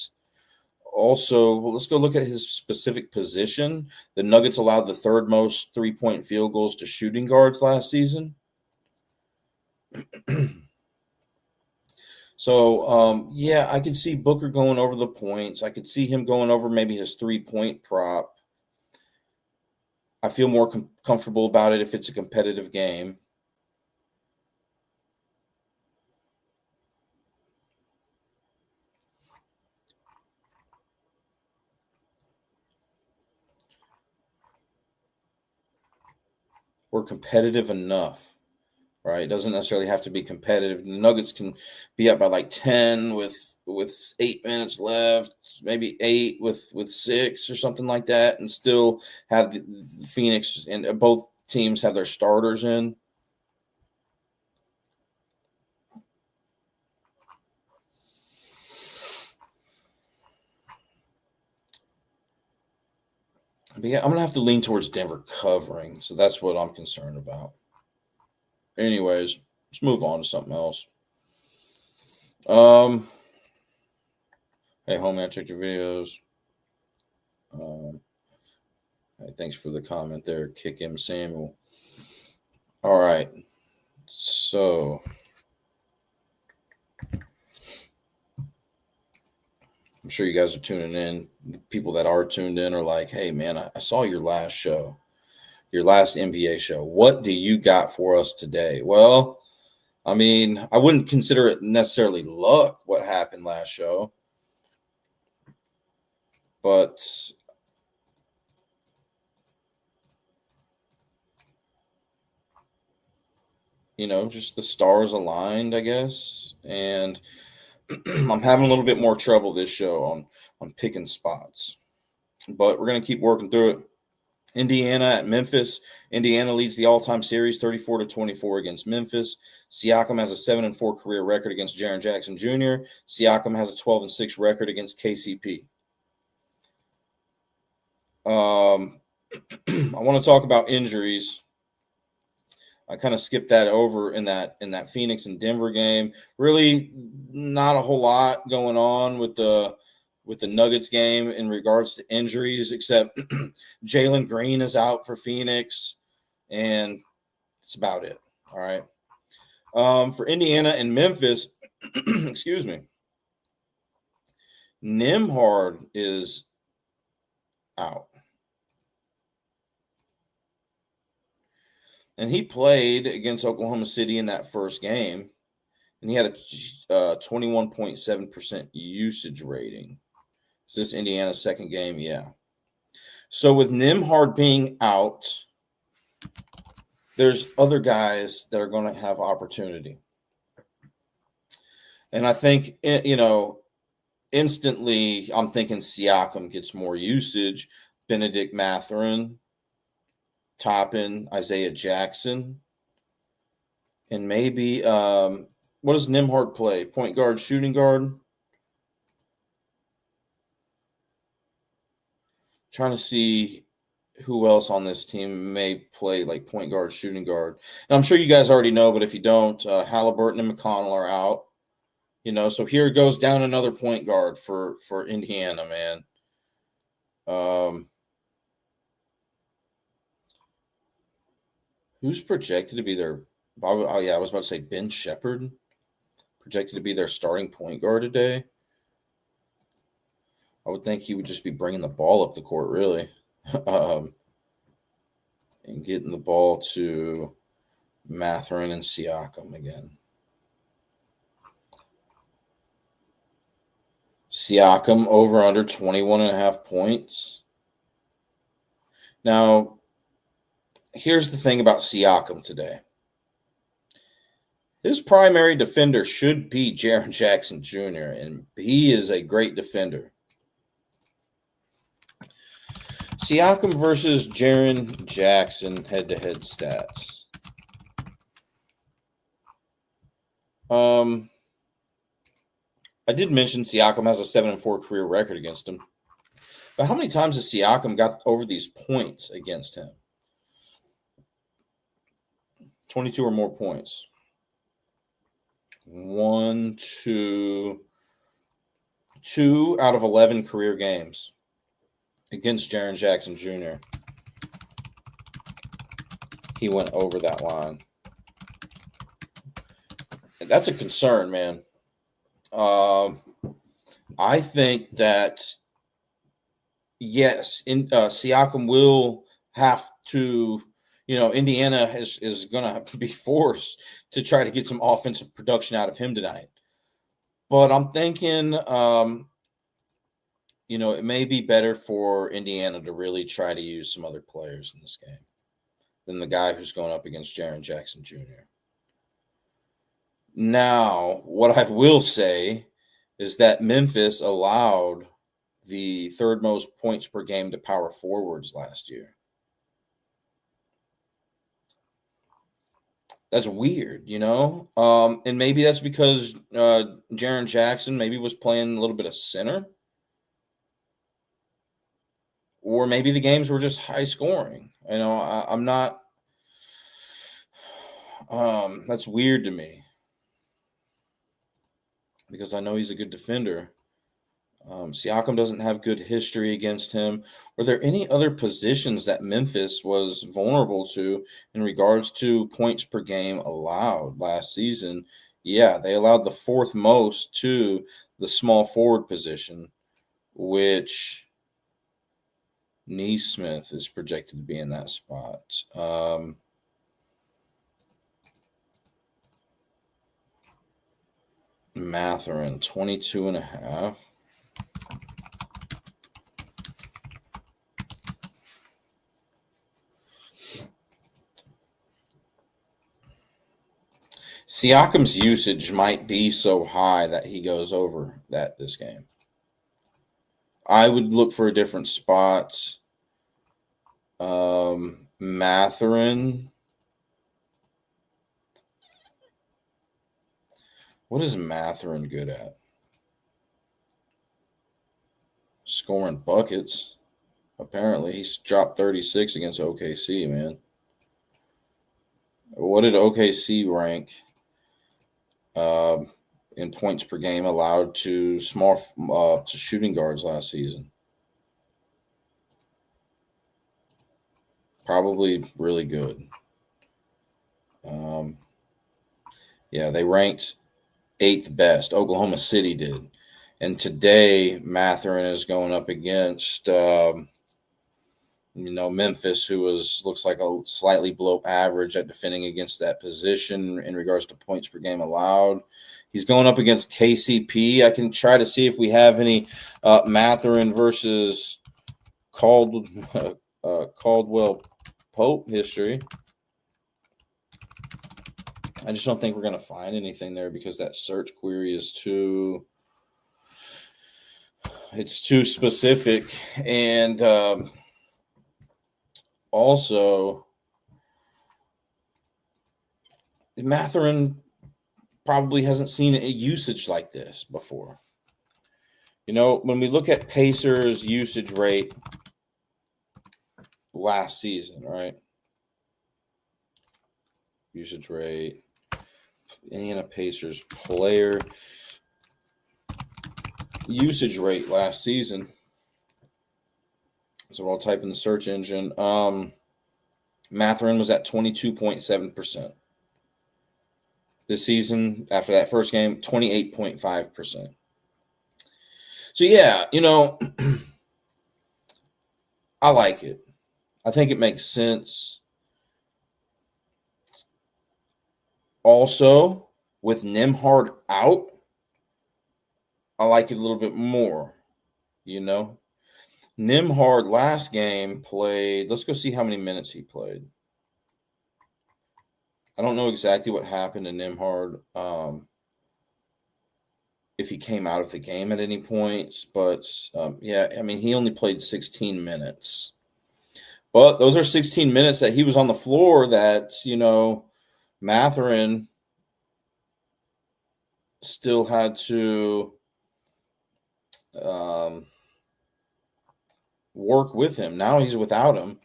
[SPEAKER 1] Also, let's go look at his specific position. The Nuggets allowed the third most 3-point field goals to shooting guards last season. So, yeah, I could see Booker going over the points. I could see him going over maybe his 3-point prop. I feel more comfortable about it if it's a competitive game. Or competitive enough, right? It doesn't necessarily have to be competitive. The Nuggets can be up by like 10 with 8 minutes left, maybe 8 with 6 or something like that, and still have the Phoenix and both teams have their starters in. But yeah, I'm going to have to lean towards Denver covering. So that's what I'm concerned about. Anyways, let's move on to something else. Hey, homie, I checked your videos. Hey, thanks for the comment there, Kick M. Samuel. All right. So I'm sure you guys are tuning in. The people that are tuned in are like, hey, man, I saw your last show, your last NBA show. What do you got for us today? Well, I mean, I wouldn't consider it necessarily luck what happened last show, but just the stars aligned, I guess. And I'm having a little bit more trouble this show on picking spots, but we're going to keep working through it. Indiana at Memphis. Indiana leads the all-time series 34-24 against Memphis. Siakam has a 7-4 career record against Jaren Jackson Jr. Siakam has a 12-6 record against KCP. I want to talk about injuries. I kind of skipped that over in that Phoenix and Denver game. Really, not a whole lot going on with the Nuggets game in regards to injuries, except Jalen Green is out for Phoenix, and that's about it. All right. For Indiana and Memphis, excuse me, Nembhard is out. And he played against Oklahoma City in that first game, and he had a 21.7% usage rating. Is this Indiana's second game? Yeah. So with Nembhard being out, there's other guys that are going to have opportunity. And I think, instantly I'm thinking Siakam gets more usage, Benedict Mathurin, Toppin, Isaiah Jackson, and maybe what does Nembhard play? Point guard, shooting guard? Trying to see who else on this team may play like point guard, shooting guard. And I'm sure you guys already know, but if you don't, Halliburton and McConnell are out. So here goes down another point guard for Indiana, man. Who's projected to be their? Oh yeah, I was about to say Ben Shepherd, projected to be their starting point guard today. I would think he would just be bringing the ball up the court, really, and getting the ball to Mathurin and Siakam again. Siakam over under 21.5 points. Now, here's the thing about Siakam today. His primary defender should be Jaren Jackson Jr., and he is a great defender. Siakam versus Jaren Jackson head-to-head stats. I did mention Siakam has a 7-4 career record against him. But how many times has Siakam got over these points against him? 22 or more points. 1, 2 out of 11 career games against Jaren Jackson Jr. He went over that line. And that's a concern, man. I think that, yes, Siakam will have to, Indiana is going to be forced to try to get some offensive production out of him tonight. But I'm thinking, it may be better for Indiana to really try to use some other players in this game than the guy who's going up against Jaren Jackson Jr. Now, what I will say is that Memphis allowed the third most points per game to power forwards last year. That's weird, and maybe that's because Jaren Jackson maybe was playing a little bit of center. Or maybe the games were just high scoring. I'm not. That's weird to me because I know he's a good defender. Siakam doesn't have good history against him. Were there any other positions that Memphis was vulnerable to in regards to points per game allowed last season? Yeah, they allowed the fourth most to the small forward position, which Neesmith is projected to be in that spot. Mathurin, 22.5. Siakam's usage might be so high that he goes over that this game. I would look for a different spot. Mathurin. What is Mathurin good at? Scoring buckets. Apparently, he's dropped 36 against OKC, man. What did OKC rank in points per game allowed to to shooting guards last season? Probably really good. Yeah, they ranked 8th best. Oklahoma City did. And today, Mathurin is going up against, Memphis, who looks like a slightly below average at defending against that position in regards to points per game allowed. He's going up against KCP. I can try to see if we have any Mathurin versus Caldwell Pope history. I just don't think we're going to find anything there because that search query is too specific. And also, Mathurin probably hasn't seen a usage like this before. When we look at Pacers' usage rate last season, right? Usage rate. Indiana Pacers player usage rate last season. So I'll type in the search engine. Mathurin was at 22.7%. This season, after that first game, 28.5%. So, yeah, I like it. I think it makes sense. Also, with Nembhard out, I like it a little bit more, Nembhard last game played, let's go see how many minutes he played. I don't know exactly what happened to Nembhard, if he came out of the game at any points, but he only played 16 minutes. But those are 16 minutes that he was on the floor that, Mathurin still had to work with him. Now he's without him.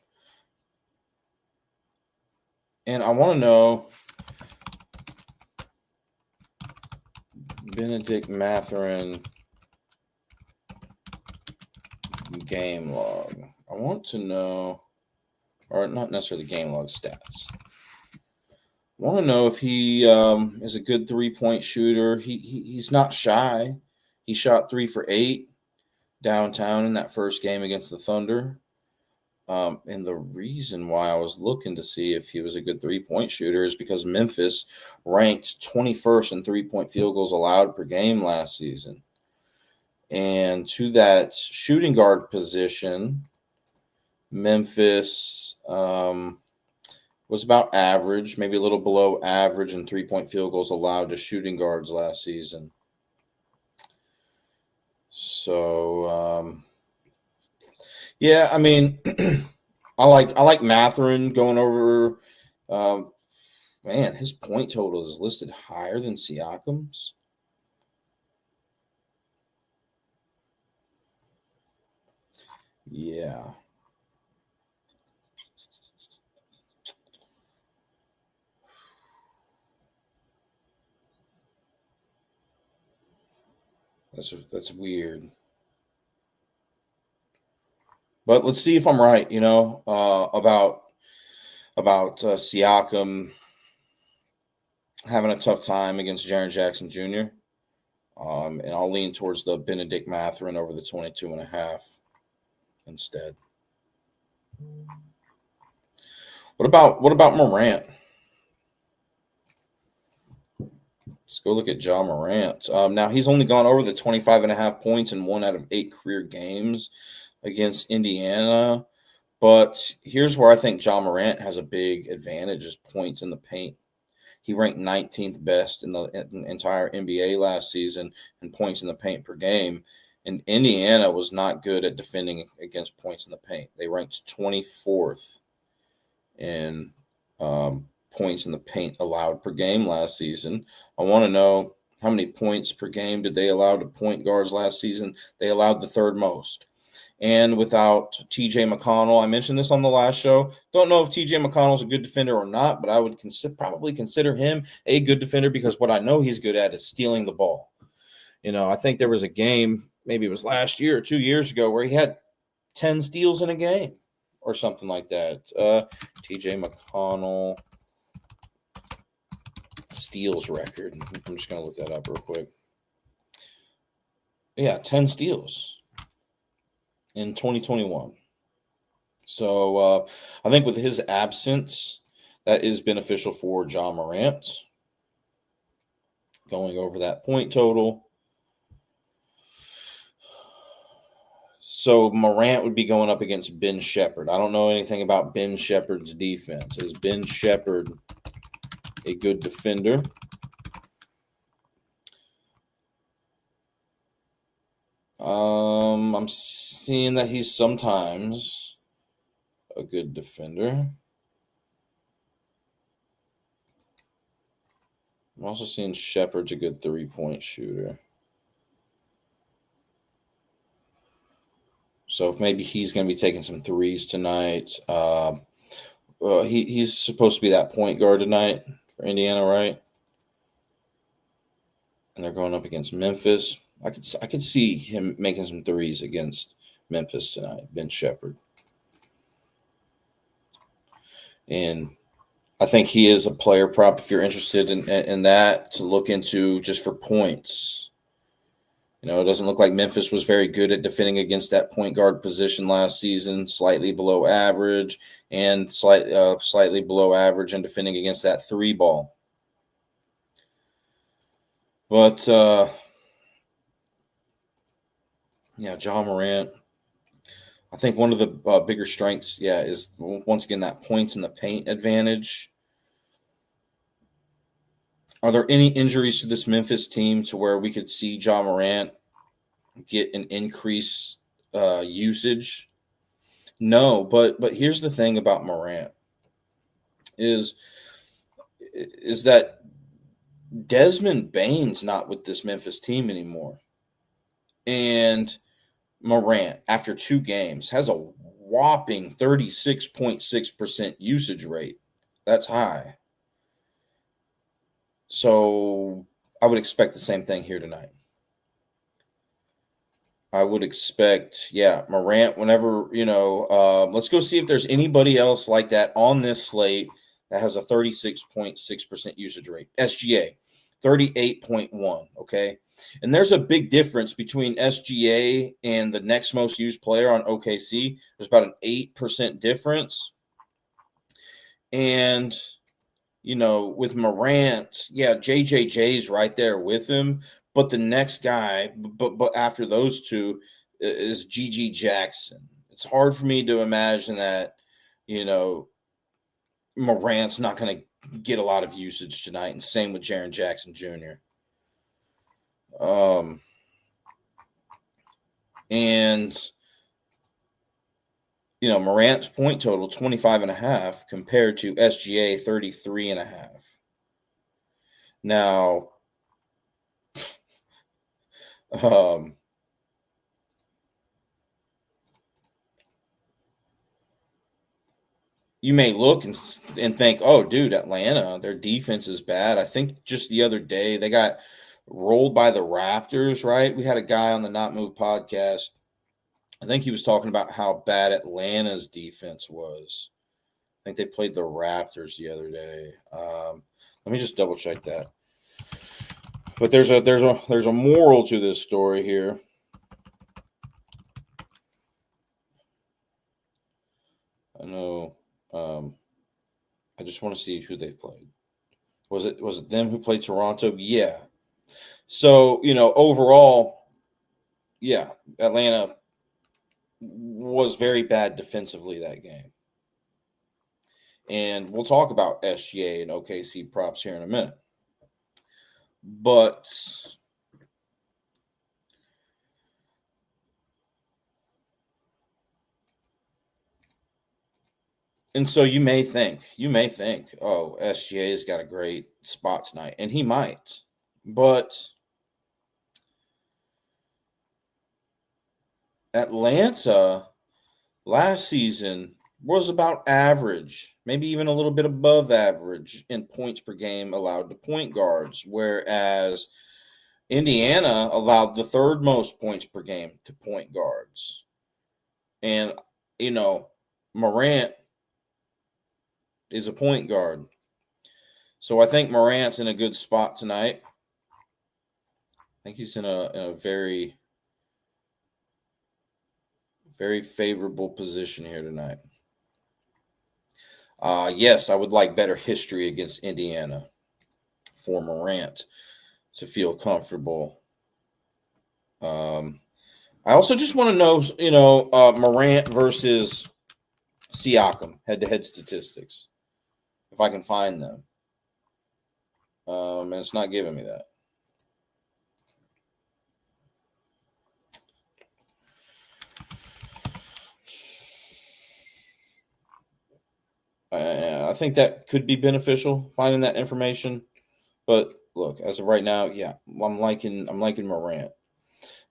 [SPEAKER 1] And I want to know Benedict Mathurin game log. I want to know, or not necessarily game log stats. I want to know if he is a good 3-point shooter. He's not shy. He shot 3 for 8 downtown in that first game against the Thunder. And the reason why I was looking to see if he was a good 3-point shooter is because Memphis ranked 21st in 3-point field goals allowed per game last season. And to that shooting guard position, Memphis was about average, maybe a little below average in 3-point field goals allowed to shooting guards last season. So, yeah, I mean, I like Mathurin going over. Man, his point total is listed higher than Siakam's. Yeah. That's weird. But let's see if I'm right, about Siakam having a tough time against Jaren Jackson Jr. And I'll lean towards the Benedict Mathurin over the 22.5 instead. What about Morant? Let's go look at Ja Morant. Now, he's only gone over the 25.5 points in 1 out of 8 career games against Indiana. But here's where I think Ja Morant has a big advantage is points in the paint. He ranked 19th best in the entire NBA last season in points in the paint per game. And Indiana was not good at defending against points in the paint. They ranked 24th in points in the paint allowed per game last season. I want to know how many points per game did they allow to point guards last season? They allowed the third most. And without TJ McConnell, I mentioned this on the last show. Don't know if TJ McConnell's a good defender or not, but I would probably consider him a good defender because what I know he's good at is stealing the ball. I think there was a game, maybe it was last year or 2 years ago, where he had 10 steals in a game or something like that. TJ McConnell steals record. I'm just going to look that up real quick. Yeah, 10 steals in 2021. So I think with his absence, that is beneficial for Ja Morant. Going over that point total. So Morant would be going up against Ben Shepherd. I don't know anything about Ben Shepherd's defense. Is Ben Shepherd a good defender? I'm seeing that he's sometimes a good defender. I'm also seeing Shepherd's a good 3-point shooter. So maybe he's going to be taking some threes tonight. He's supposed to be that point guard tonight for Indiana, right? And they're going up against Memphis. I could see him making some threes against Memphis tonight, Ben Shepherd. And I think he is a player prop if you're interested in that to look into just for points. It doesn't look like Memphis was very good at defending against that point guard position last season, slightly below average, and slightly below average in defending against that 3 ball. But, Ja Morant, I think one of the bigger strengths, is once again that points in the paint advantage. Are there any injuries to this Memphis team to where we could see Ja Morant get an increase usage? No, but here's the thing about Morant is that Desmond Bane's not with this Memphis team anymore. And Morant, after 2 games, has a whopping 36.6% usage rate. That's high. So I would expect the same thing here tonight. I would expect, Morant, whenever, let's go see if there's anybody else like that on this slate that has a 36.6% usage rate. SGA, 38.1, okay? And there's a big difference between SGA and the next most used player on OKC. There's about an 8% difference. And, with Morant, JJJ's right there with him. But the next guy, but after those two, is GG Jackson. It's hard for me to imagine that, Morant's not going to get a lot of usage tonight, and same with Jaren Jackson Jr. Morant's point total 25.5 compared to SGA 33.5. Now, you may look and think, oh, dude, Atlanta, their defense is bad. I think just the other day they got rolled by the Raptors, right? We had a guy on the Not Move podcast. I think he was talking about how bad Atlanta's defense was. I think they played the Raptors the other day. Let me just double check that. But there's a moral to this story here. I know. I just want to see who they played. Was it them who played Toronto? Yeah. So, overall, Atlanta was very bad defensively that game. And we'll talk about SGA and OKC props here in a minute. But and so you may think, oh, SGA's got a great spot tonight, and he might. But Atlanta last season was about average, maybe even a little bit above average in points per game allowed to point guards, whereas Indiana allowed the third most points per game to point guards. And, Morant is a point guard. So I think Morant's in a good spot tonight. I think he's in a very, very favorable position here tonight. Yes, I would like better history against Indiana for Morant to feel comfortable. I also just want to know, Morant versus Siakam head-to-head statistics, if I can find them. And it's not giving me that. I think that could be beneficial, finding that information. But look, as of right now, I'm liking Morant.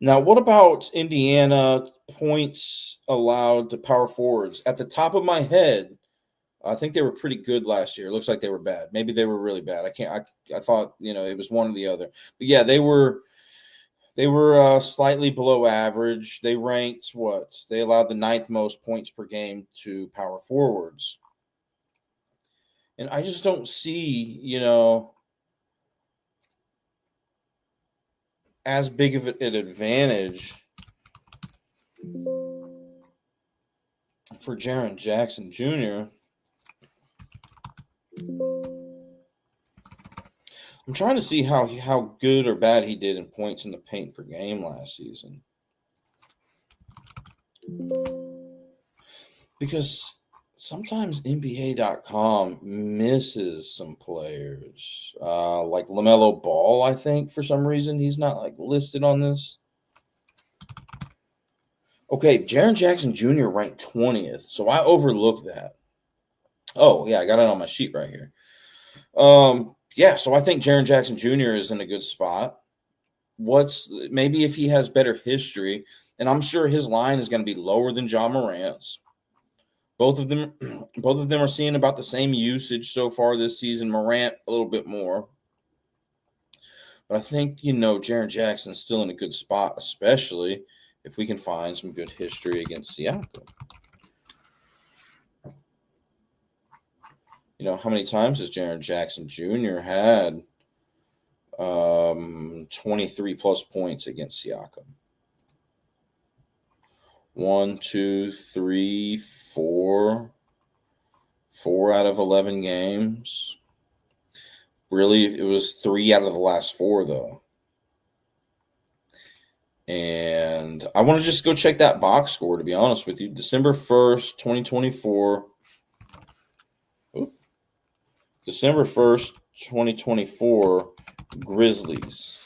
[SPEAKER 1] Now, what about Indiana points allowed to power forwards? At the top of my head, I think they were pretty good last year. It looks like they were bad. Maybe they were really bad. I thought, it was one or the other. But yeah, they were slightly below average. They ranked They allowed the 9th most points per game to power forwards. And I just don't see, as big of an advantage for Jaren Jackson Jr. I'm trying to see how good or bad he did in points in the paint per game last season. Because sometimes NBA.com misses some players. Like LaMelo Ball, I think, for some reason, he's not listed on this. Okay, Jaren Jackson Jr. ranked 20th, so I overlooked that. Oh, yeah, I got it on my sheet right here. So I think Jaren Jackson Jr. is in a good spot. Maybe if he has better history, and I'm sure his line is going to be lower than Ja Morant's. Both of them, both of them are seeing about the same usage so far this season. Morant a little bit more, but I think Jaren Jackson's still in a good spot, especially if we can find some good history against Siakam. How many times has Jaren Jackson Jr. had 23 plus points against Siakam? 1, 2, 3, 4. 4 out of 11 games. Really, it was 3 out of the last 4, though. And I want to just go check that box score, to be honest with you. December 1st, 2024. December 1st, 2024, Grizzlies.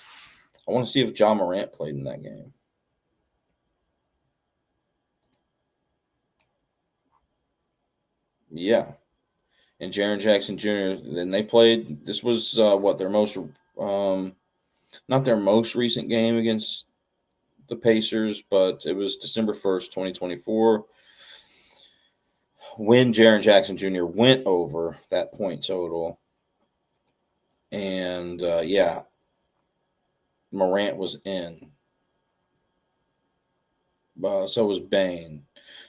[SPEAKER 1] I want to see if Ja Morant played in that game. Yeah. And Jaren Jackson Jr., then they played, this was their most, not their most recent game against the Pacers, but it was December 1st, 2024, when Jaren Jackson Jr. went over that point total. And, Morant was in. So was Bane.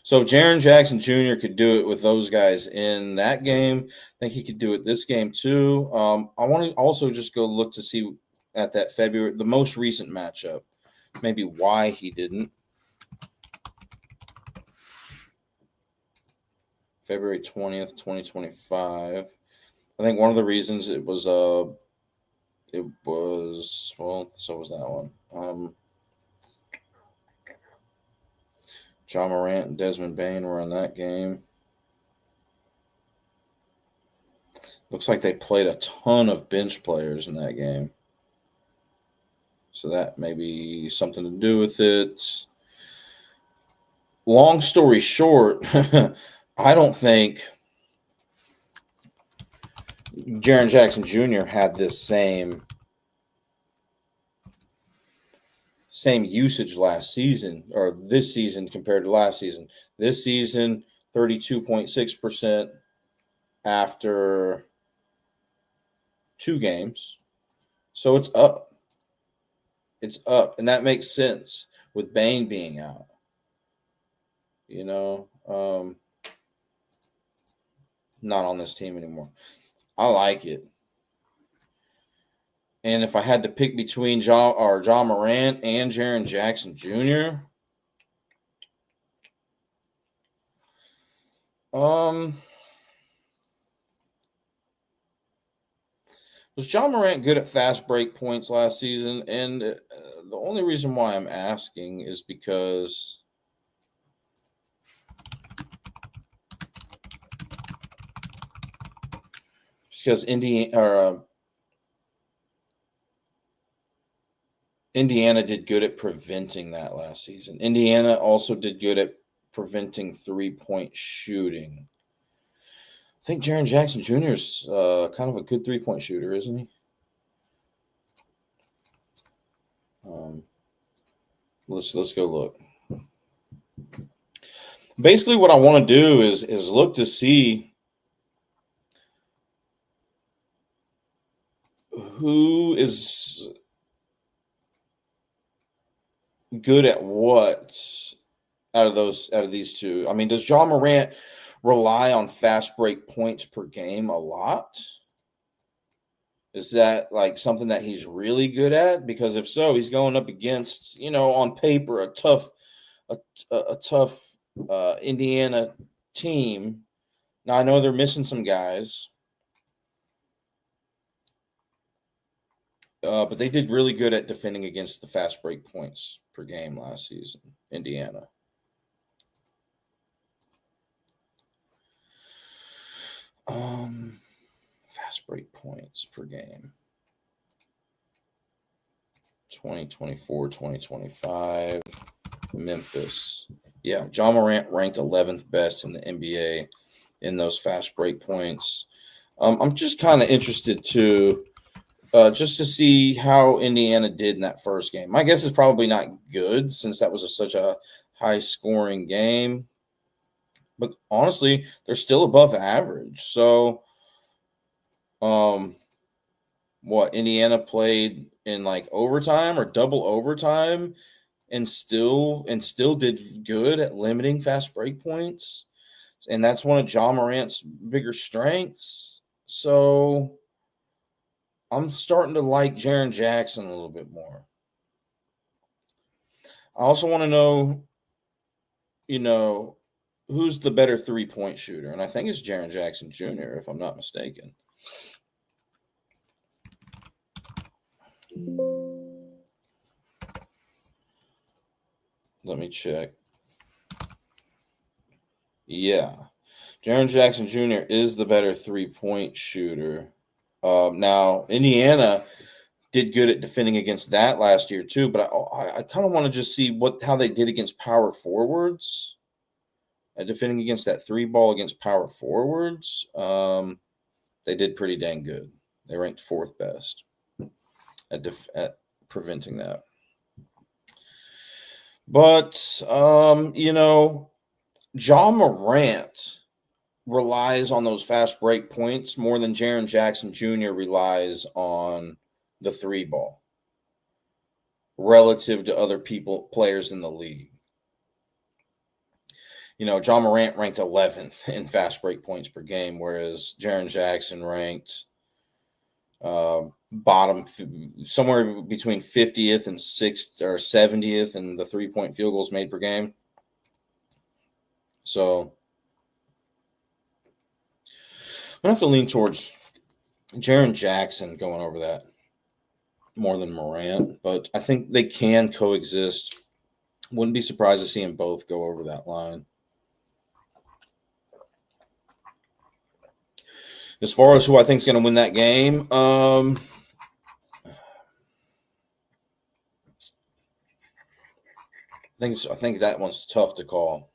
[SPEAKER 1] So if Jaren Jackson Jr. could do it with those guys in that game, I think he could do it this game too. I want to also just go look to see at that the most recent matchup, maybe why he didn't. February 20th, 2025. I think one of the reasons so was that one. Ja Morant and Desmond Bane were in that game. Looks like they played a ton of bench players in that game. So that may be something to do with it. Long story short, I don't think Jaren Jackson Jr. had this same usage last season, or this season compared to last season. This season, 32.6% after 2 games. So it's up. It's up. And that makes sense with Bane being out. Not on this team anymore. I like it. And if I had to pick between Ja Morant and Jaren Jackson Jr., was Ja Morant good at fast break points last season? And the only reason why I'm asking is because Indiana did good at preventing that last season. Indiana also did good at preventing 3-point shooting. I think Jaren Jackson Jr. is kind of a good 3-point shooter, isn't he? Let's go look. Basically, what I want to do is look to see who is good at what out of these two. I mean, does Ja Morant rely on fast break points per game a lot? Is that like something that he's really good at? Because if so, he's going up against, on paper, a tough Indiana team. Now I know they're missing some guys, but they did really good at defending against the fast break points per game last season, Indiana. Fast break points per game. 2024, 2025, Memphis. Yeah, Ja Morant ranked 11th best in the NBA in those fast break points. I'm just kind of interested to just to see how Indiana did in that first game. My guess is probably not good since that was such a high-scoring game. but honestly, they're still above average. So, what Indiana played in like overtime or double overtime and still did good at limiting fast break points. And that's one of John Morant's bigger strengths. So I'm starting to like Jaren Jackson a little bit more. I also want to know, who's the better 3-point shooter? And I think it's Jaren Jackson Jr., if I'm not mistaken. Let me check. Yeah. Jaren Jackson Jr. is the better 3-point shooter. Now, Indiana did good at defending against that last year too, but I kind of want to just see how they did against power forwards. Defending against that 3-ball against power forwards, they did pretty dang good. They ranked 4th best at preventing that. But John Morant relies on those fast break points more than Jaren Jackson Jr. relies on the 3-ball relative to other players in the league. John Morant ranked 11th in fast break points per game, whereas Jaren Jackson ranked bottom somewhere between 50th and 6th or 70th in the 3-point field goals made per game. So I'm going to have to lean towards Jaren Jackson going over that more than Morant, but I think they can coexist. Wouldn't be surprised to see them both go over that line. As far as who I think is going to win that game, I think that one's tough to call.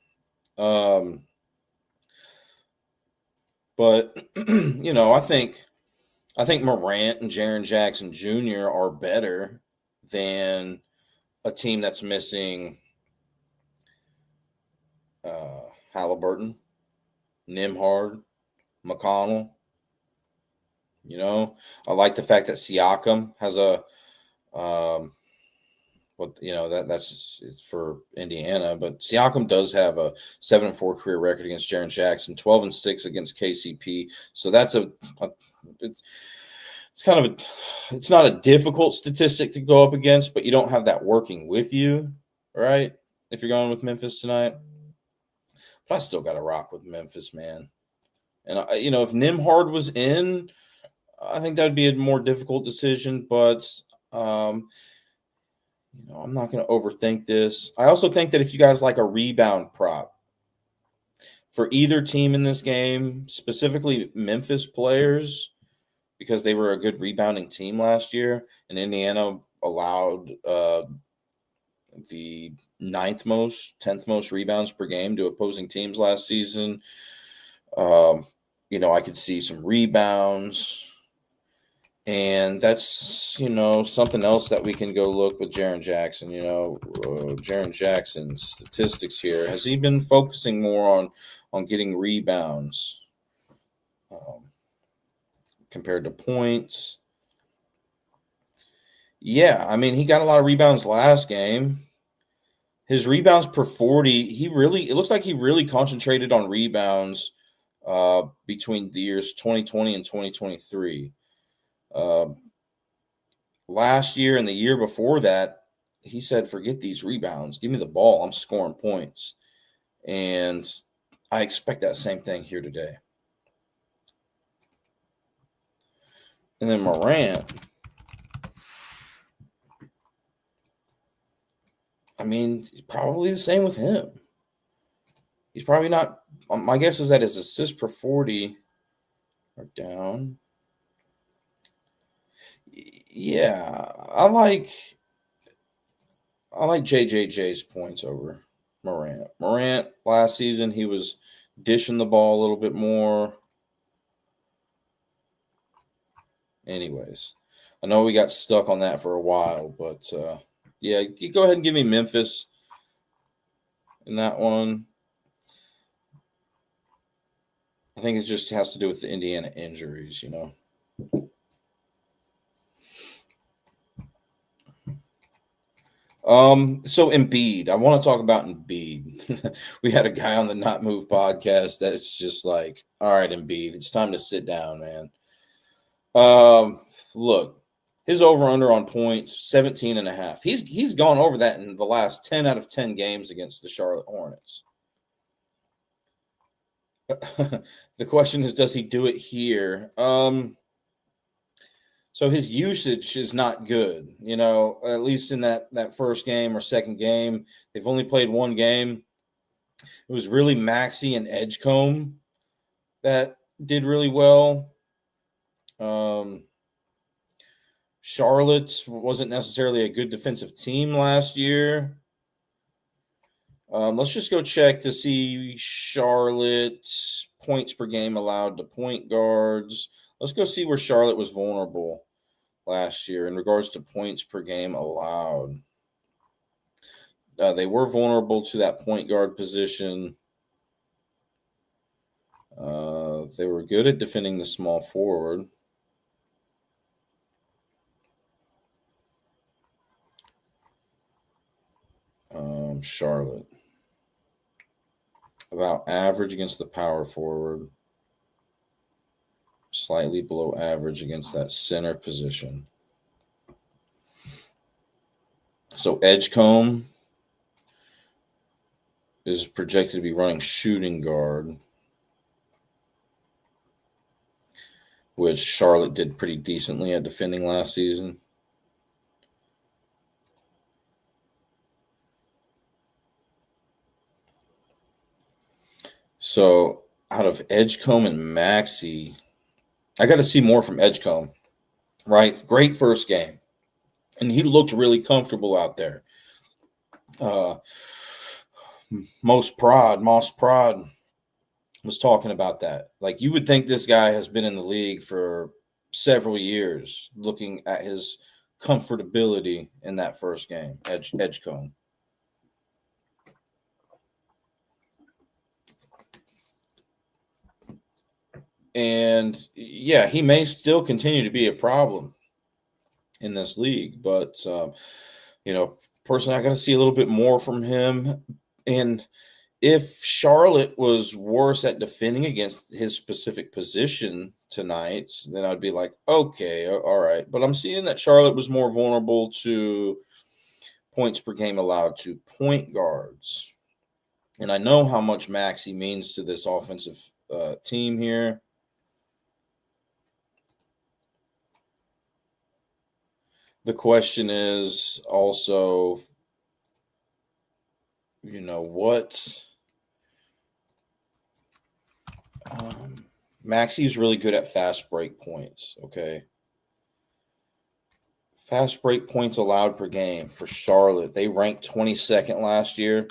[SPEAKER 1] But I think Morant and Jaren Jackson Jr. are better than a team that's missing Halliburton, Nembhard, McConnell. I like the fact that Siakam has that's for Indiana, but Siakam does have a 7-4 career record against Jaren Jackson, 12-6 against KCP. So that's it's not a difficult statistic to go up against, but you don't have that working with you, right? If you're going with Memphis tonight, but I still got to rock with Memphis, man. And if Nembhard was in, I think that would be a more difficult decision, but I'm not going to overthink this. I also think that if you guys like a rebound prop for either team in this game, specifically Memphis players, because they were a good rebounding team last year, and Indiana allowed the 9th most, 10th most rebounds per game to opposing teams last season. I could see some rebounds. And that's, something else that we can go look with Jaren Jackson. Jaren Jackson's statistics here. Has he been focusing more on getting rebounds compared to points? Yeah, I mean, he got a lot of rebounds last game. His rebounds per 40, it looks like he really concentrated on rebounds between the years 2020 and 2023. Last year and the year before that, he said, forget these rebounds. Give me the ball. I'm scoring points. And I expect that same thing here today. And then Morant, I mean, probably the same with him. He's probably not. My guess is that his assists per 40 are down. Yeah, I like JJJ's points over Morant. Morant last season, he was dishing the ball a little bit more. Anyways, I know we got stuck on that for a while, but yeah, you go ahead and give me Memphis in that one. I think it just has to do with the Indiana injuries, you know. So Embiid, I want to talk about Embiid. We had a guy on the Not Move podcast that's just like, all right, Embiid, it's time to sit down, man. Look, his over-under on points, 17 and a half. He's gone over that in the last 10 out of 10 games against the Charlotte Hornets. The question is, does he do it here? So his usage is not good, you know, at least in that first game or second game. They've only played one game. It was really Maxey and Edgecombe that did really well. Charlotte wasn't necessarily a good defensive team last year. Let's just go check to see Charlotte's points per game allowed to point guards. Let's go see where Charlotte was vulnerable last year in regards to points per game allowed. They were vulnerable to that point guard position. They were good at defending the small forward. Charlotte. About average against the power forward. Slightly below average against that center position. So Edgecombe is projected to be running shooting guard, which Charlotte did pretty decently at defending last season. So out of Edgecombe and Maxey, I got to see more from Edgecombe, right? Great first game. And he looked really comfortable out there. Moss Prod was talking about that. Like, you would think this guy has been in the league for several years, looking at his comfortability in that first game, Edgecombe. And yeah, he may still continue to be a problem in this league, but you know, personally, I got to see a little bit more from him. And if Charlotte was worse at defending against his specific position tonight, then I'd be like, okay, all right. But I'm seeing that Charlotte was more vulnerable to points per game allowed to point guards. And I know how much Maxey means to this offensive team here. The question is also, you know, what Maxey's really good at fast break points, okay? Fast break points allowed per game for Charlotte. They ranked 22nd last year.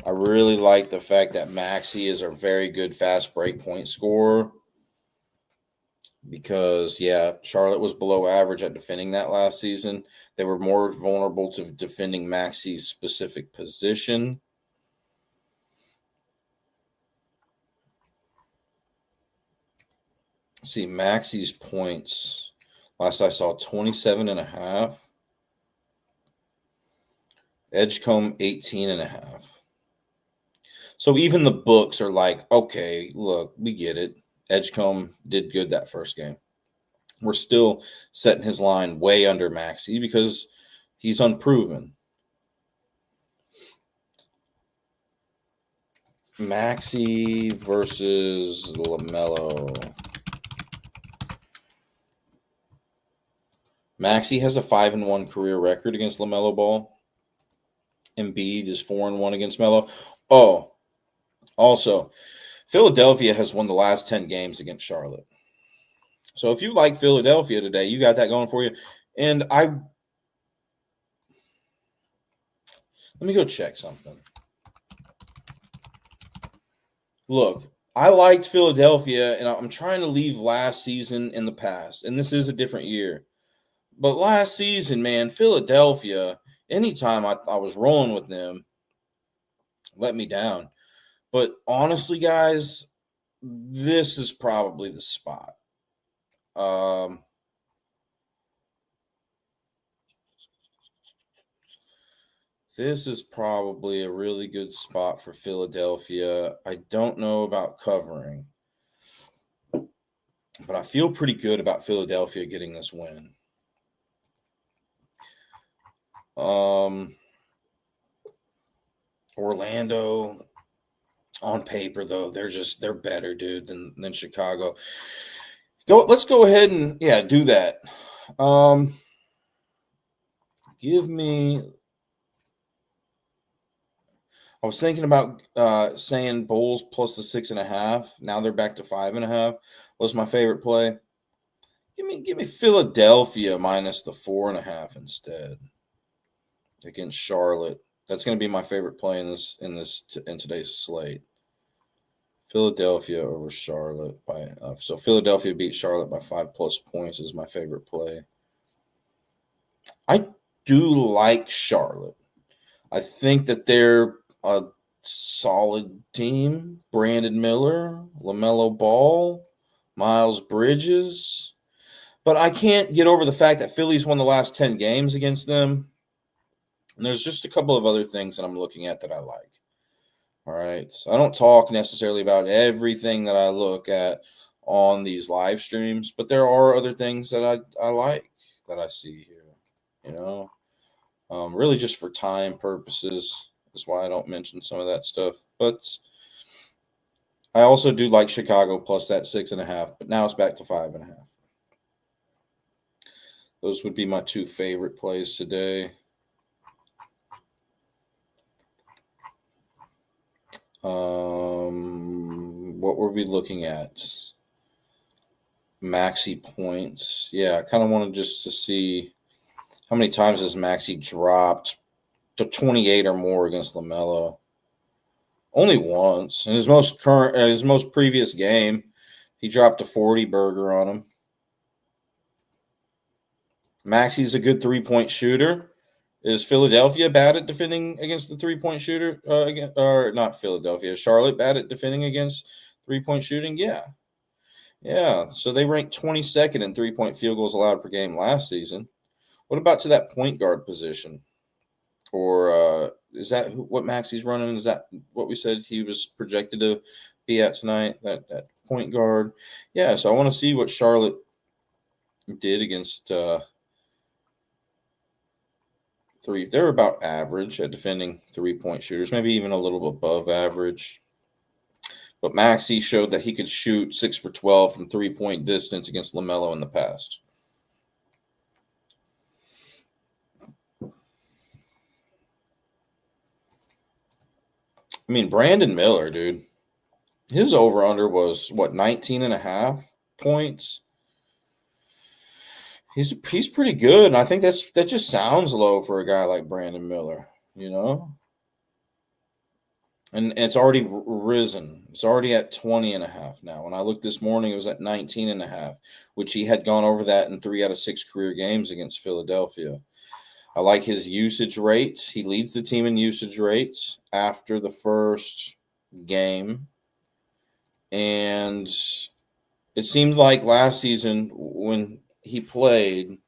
[SPEAKER 1] I really like the fact that Maxey is a very good fast break point scorer. Because, yeah, Charlotte was below average at defending that last season. They were more vulnerable to defending Maxey's specific position. See, Maxey's points, last I saw, 27 and a half. Edgecombe, 18 and a half. So even the books are like, okay, look, we get it. Edgecombe did good that first game. We're still setting his line way under Maxey because he's unproven. Maxey versus LaMelo. Maxey has a 5-1 career record against LaMelo Ball. Embiid is 4-1 against Melo. Oh, also, Philadelphia has won the last 10 games against Charlotte. So if you like Philadelphia today, you got that going for you. And let me go check something. Look, I liked Philadelphia, and I'm trying to leave last season in the past. And this is a different year. But last season, man, Philadelphia, anytime I was rolling with them, let me down. But honestly, guys, this is probably the spot. This is probably a really good spot for Philadelphia. I don't know about covering, but I feel pretty good about Philadelphia getting this win. Orlando, on paper though, they're better, dude, than Chicago. Let's go ahead and do that. Give me. I was thinking about saying Bulls plus the 6.5. Now they're back to 5.5. Was my favorite play. Give me Philadelphia minus the 4.5 instead against Charlotte. That's going to be my favorite play in today's slate. Philadelphia over Charlotte by so Philadelphia beat Charlotte by 5+ points is my favorite play. I do like Charlotte. I think that they're a solid team. Brandon Miller, LaMelo Ball, Miles Bridges. But I can't get over the fact that Philly's won the last 10 games against them. And there's just a couple of other things that I'm looking at that I like. All right. So I don't talk necessarily about everything that I look at on these live streams, but there are other things that I like that I see here, really just for time purposes. That's why I don't mention some of that stuff. But I also do like Chicago plus that 6.5, but now it's back to 5.5. Those would be my two favorite plays today. What were we looking at? Maxey points. Yeah, I kind of wanted just to see how many times has Maxey dropped to 28 or more against LaMelo. Only once. In his most previous game, he dropped a 40 burger on him. Maxey's a good 3-point shooter. Is Philadelphia bad at defending against the 3-point shooter? Or not Philadelphia. Charlotte bad at defending against 3-point shooting? Yeah. So they ranked 22nd in 3-point field goals allowed per game last season. What about to that point guard position? Or is that what Maxey's running? Is that what we said he was projected to be at tonight? That point guard? Yeah, so I want to see what Charlotte did against three. They're about average at defending 3-point shooters, maybe even a little above average. But Maxey showed that he could shoot 6 for 12 from 3-point distance against LaMelo in the past. I mean, Brandon Miller, dude, his over-under was, 19.5 points? He's pretty good, and I think that just sounds low for a guy like Brandon Miller, And it's already risen. It's already at 20.5 now. When I looked this morning, it was at 19.5, which he had gone over that in 3 out of 6 career games against Philadelphia. I like his usage rate. He leads the team in usage rates after the first game. And it seemed like last season when he played,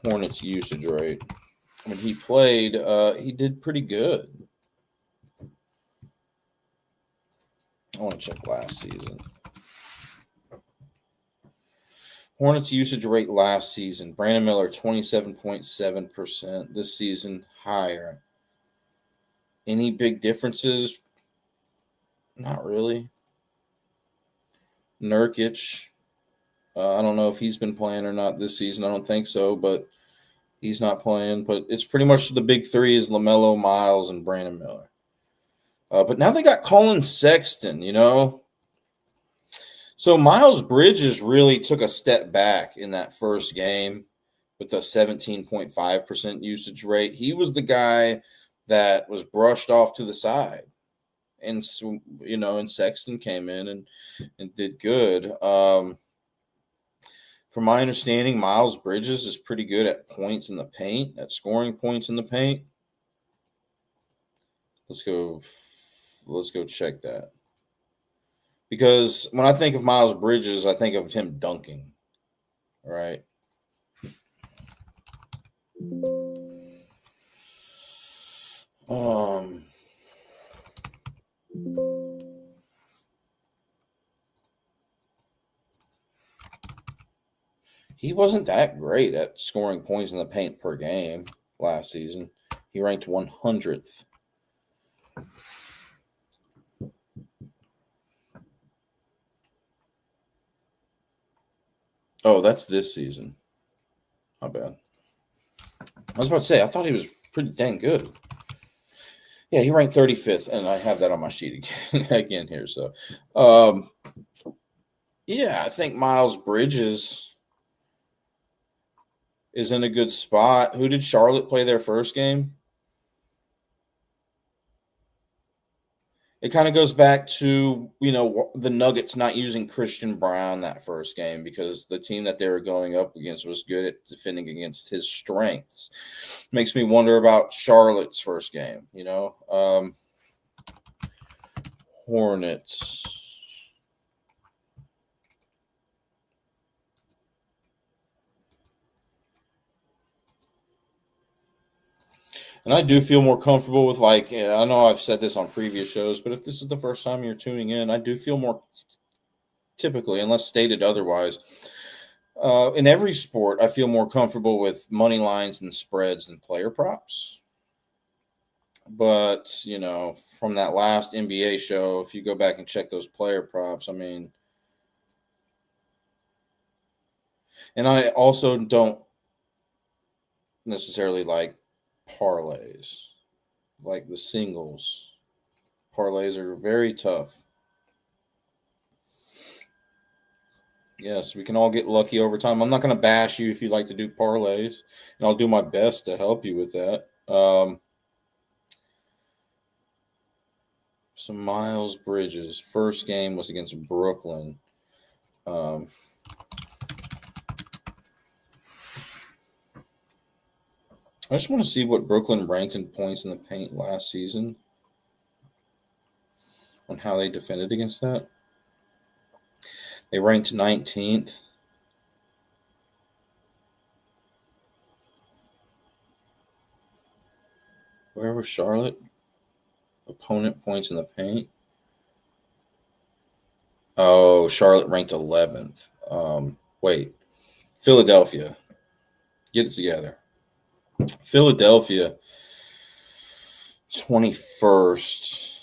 [SPEAKER 1] Hornets usage rate, when he played, he did pretty good. I want to check last season. Hornets usage rate last season. Brandon Miller, 27.7%. This season, higher. Any big differences? Not really. Nurkic, I don't know if he's been playing or not this season. I don't think so, but he's not playing. But it's pretty much the big three is LaMelo, Miles, and Brandon Miller. But now they got Colin Sexton, So Miles Bridges really took a step back in that first game with a 17.5% usage rate. He was the guy that was brushed off to the side. And, and Sexton came in and did good. From my understanding, Miles Bridges is pretty good at points in the paint, at scoring points in the paint. Let's go let's go check that. Because when I think of Miles Bridges, I think of him dunking. Right. He wasn't that great at scoring points in the paint per game last season. He ranked 100th. Oh, that's this season. Not bad. I was about to say, I thought he was pretty dang good. Yeah, he ranked 35th, and I have that on my sheet again here. So, yeah, I think Miles Bridges is in a good spot. Who did Charlotte play their first game? It kind of goes back to, the Nuggets not using Christian Brown that first game because the team that they were going up against was good at defending against his strengths. Makes me wonder about Charlotte's first game, Hornets. And I do feel more comfortable with, I know I've said this on previous shows, but if this is the first time you're tuning in, I do feel more, typically, unless stated otherwise, in every sport, I feel more comfortable with money lines and spreads than player props. But, from that last NBA show, if you go back and check those player props, and I also don't necessarily like parlays, like the singles. Parlays are very tough. Yes, we can all get lucky over time. I'm not going to bash you if you like to do parlays, and I'll do my best to help you with that. So Miles Bridges, first game was against Brooklyn. I just want to see what Brooklyn ranked in points in the paint last season, on how they defended against that. They ranked 19th. Where was Charlotte? Opponent points in the paint. Oh, Charlotte ranked 11th. Wait. Philadelphia. Get it together. Philadelphia, 21st.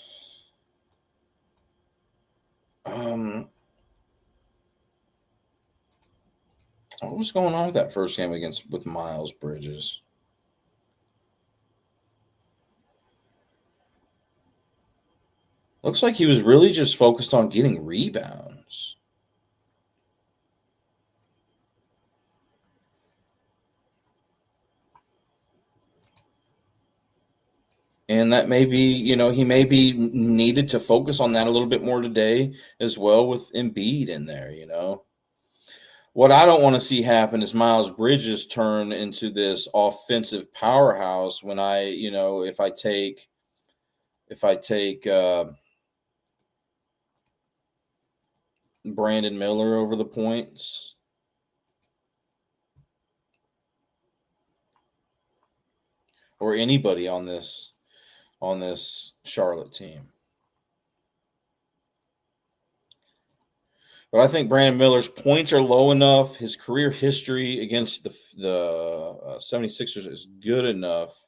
[SPEAKER 1] What was going on with that first game with Miles Bridges? Looks like he was really just focused on getting rebounds. And that may be, he may be needed to focus on that a little bit more today as well, with Embiid in there, What I don't want to see happen is Miles Bridges turn into this offensive powerhouse when if I take Brandon Miller over the points. Or anybody on this Charlotte team. But I think Brandon Miller's points are low enough. His career history against the 76ers is good enough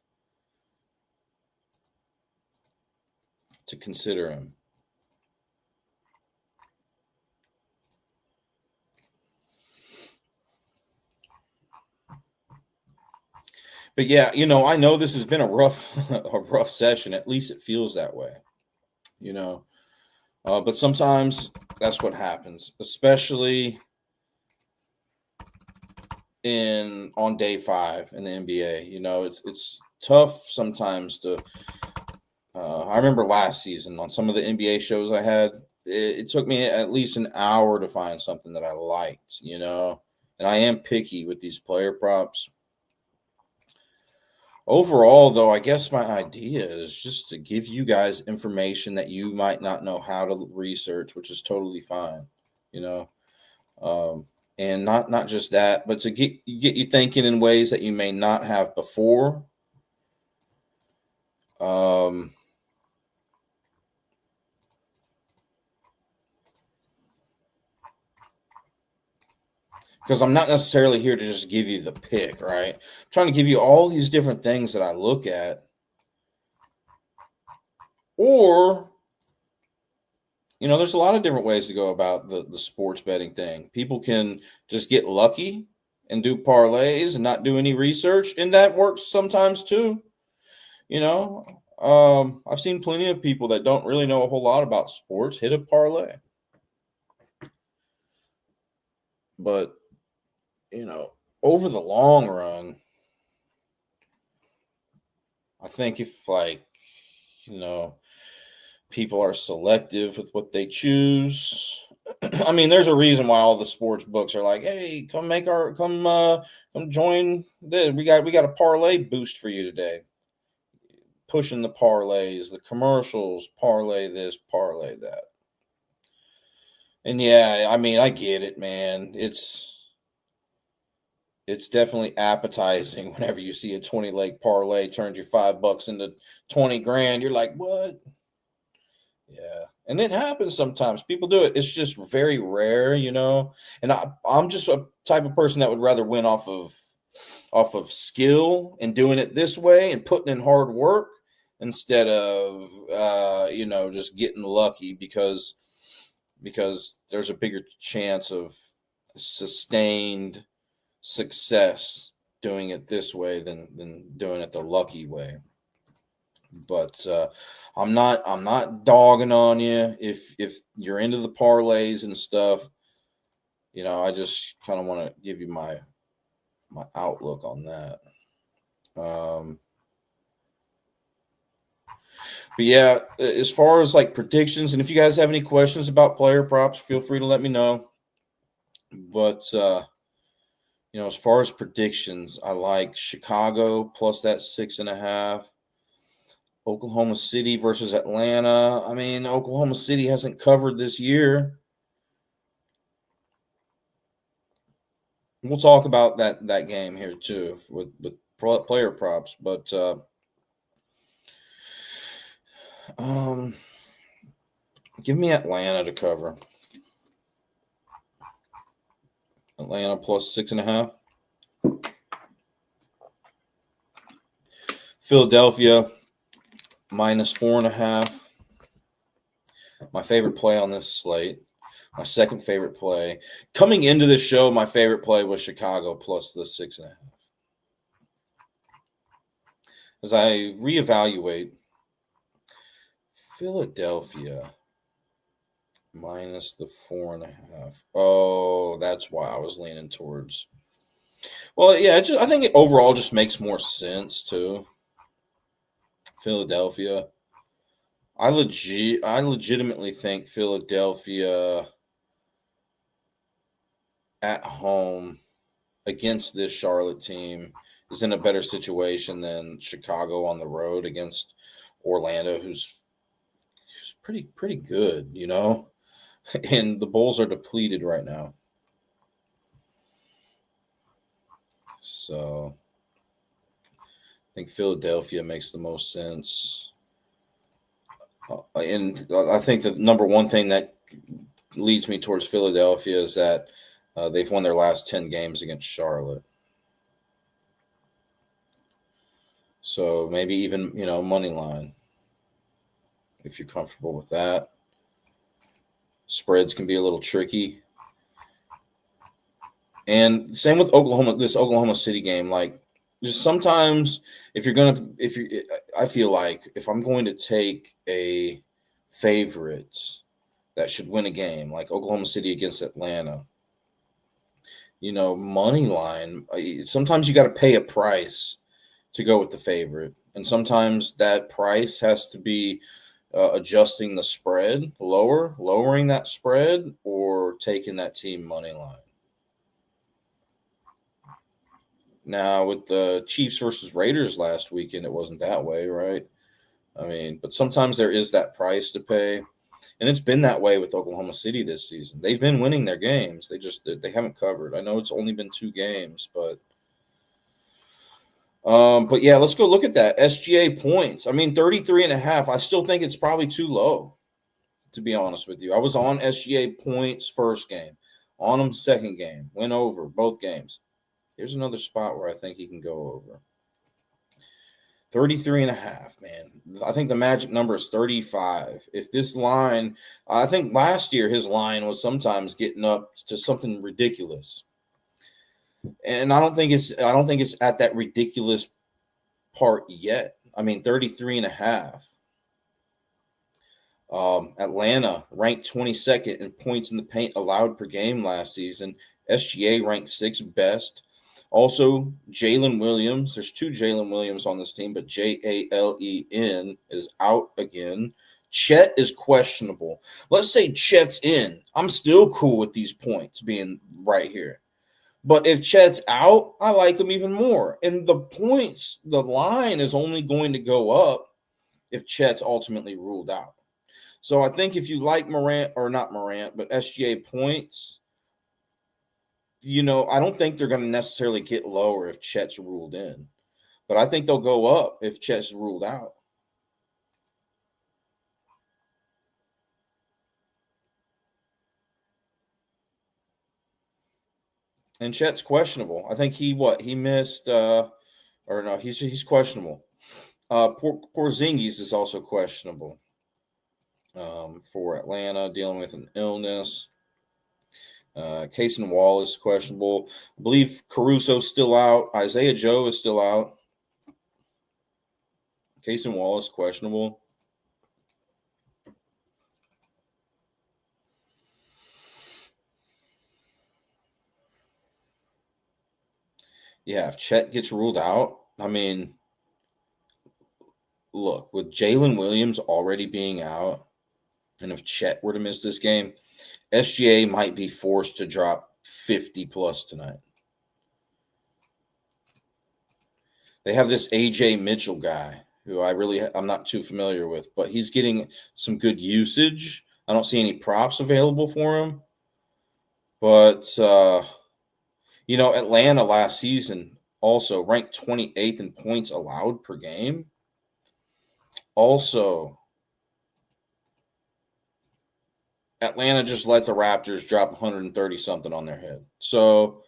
[SPEAKER 1] to consider him. But yeah, I know this has been a rough session. At least it feels that way, But sometimes that's what happens, especially on day 5 in the NBA. It's tough sometimes to. I remember last season on some of the NBA shows I had, it took me at least an hour to find something that I liked, And I am picky with these player props. Overall, though, I guess my idea is just to give you guys information that you might not know how to research, which is totally fine, you know. Um, and not just that, but to get you thinking in ways that you may not have before. Um, because I'm not necessarily here to just give you the pick, right? I'm trying to give you all these different things that I look at, or there's a lot of different ways to go about the sports betting thing. People can just get lucky and do parlays and not do any research, and that works sometimes too. You know, I've seen plenty of people that don't really know a whole lot about sports hit a parlay, but over the long run, I think if you know people are selective with what they choose. I mean, there's a reason why all the sports books are like, "Hey, come join this. We got a parlay boost for you today." Pushing the parlays, the commercials, parlay this, parlay that. And yeah, I mean, I get it, man. It's definitely appetizing whenever you see a 20 leg parlay turns your $5 into 20 grand. You're like, what? Yeah. And it happens sometimes. People do it. It's just very rare. And I'm just a type of person that would rather win off of skill and doing it this way and putting in hard work instead of just getting lucky because there's a bigger chance of sustained success doing it this way than doing it the lucky way. But I'm not dogging on you if you're into the parlays and stuff. I just kind of want to give you my outlook on that. Um, but yeah, as far as like predictions, and if you guys have any questions about player props, feel free to let me know. But as far as predictions, I like Chicago plus that 6.5. Oklahoma City versus Atlanta. I mean, Oklahoma City hasn't covered this year. We'll talk about that game here too with player props, but um, give me Atlanta to cover. Atlanta plus 6.5. Philadelphia minus 4.5. My favorite play on this slate. My second favorite play. Coming into this show, my favorite play was Chicago plus the 6.5. As I reevaluate, Philadelphia minus the 4.5. Oh, that's why I was leaning towards. Well, yeah, I think it overall just makes more sense too. Philadelphia. I legitimately think Philadelphia at home against this Charlotte team is in a better situation than Chicago on the road against Orlando, who's pretty good, and the Bulls are depleted right now. So I think Philadelphia makes the most sense. And I think the number one thing that leads me towards Philadelphia is that they've won their last 10 games against Charlotte. So maybe even, money line, if you're comfortable with that. Spreads can be a little tricky. And same with this Oklahoma City game. Like, just sometimes I feel like if I'm going to take a favorite that should win a game, like Oklahoma City against Atlanta, money line, sometimes you got to pay a price to go with the favorite. And sometimes that price has to be adjusting the spread lowering that spread, or taking that team money line. Now, with the Chiefs versus Raiders last weekend, it wasn't that way, right? I mean, but sometimes there is that price to pay. And it's been that way with Oklahoma City this season. They've been winning their games. They haven't covered. I know it's only been 2 games, but yeah, let's go look at that. SGA points. I mean, 33.5. I still think it's probably too low, to be honest with you. I was on SGA points first game, on him second game, went over both games. Here's another spot where I think he can go over. 33.5, man. I think the magic number is 35. If this line, I think last year his line was sometimes getting up to something ridiculous. And I don't think it's at that ridiculous part yet. I mean, 33.5. Atlanta ranked 22nd in points in the paint allowed per game last season. SGA ranked 6th best. Also, Jalen Williams. There's 2 Jalen Williams on this team, but Jalen is out again. Chet is questionable. Let's say Chet's in. I'm still cool with these points being right here. But if Chet's out, I like him even more. And the line is only going to go up if Chet's ultimately ruled out. So I think if you like Morant, or not Morant, but SGA points, I don't think they're going to necessarily get lower if Chet's ruled in. But I think they'll go up if Chet's ruled out. And Chet's questionable. I think he missed or no, he's questionable. Porzingis is also questionable for Atlanta, dealing with an illness. Cason Wall is questionable. I believe Caruso's still out. Isaiah Joe is still out. Cason Wall is questionable. Yeah, if Chet gets ruled out, I mean, look, with Jalen Williams already being out, and if Chet were to miss this game, SGA might be forced to drop 50 plus tonight. They have this AJ Mitchell guy who I'm not too familiar with, but he's getting some good usage. I don't see any props available for him. But, Atlanta last season also ranked 28th in points allowed per game. Also, Atlanta just let the Raptors drop 130 something on their head. So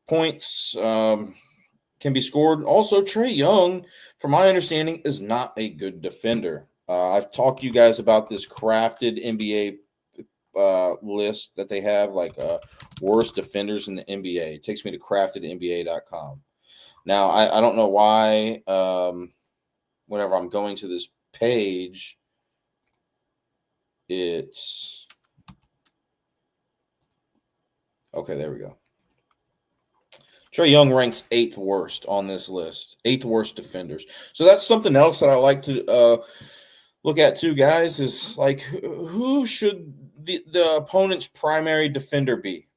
[SPEAKER 1] points can be scored. Also, Trae Young, from my understanding, is not a good defender. I've talked to you guys about this crafted NBA list that they have, like worst defenders in the NBA. It takes me to craftednba.com. Now, I don't know why whenever I'm going to this page, it's okay, there we go. Trae Young ranks 8th worst on this list, 8th worst defenders. So that's something else that I like to look at too, guys, is like who should the opponent's primary defender be?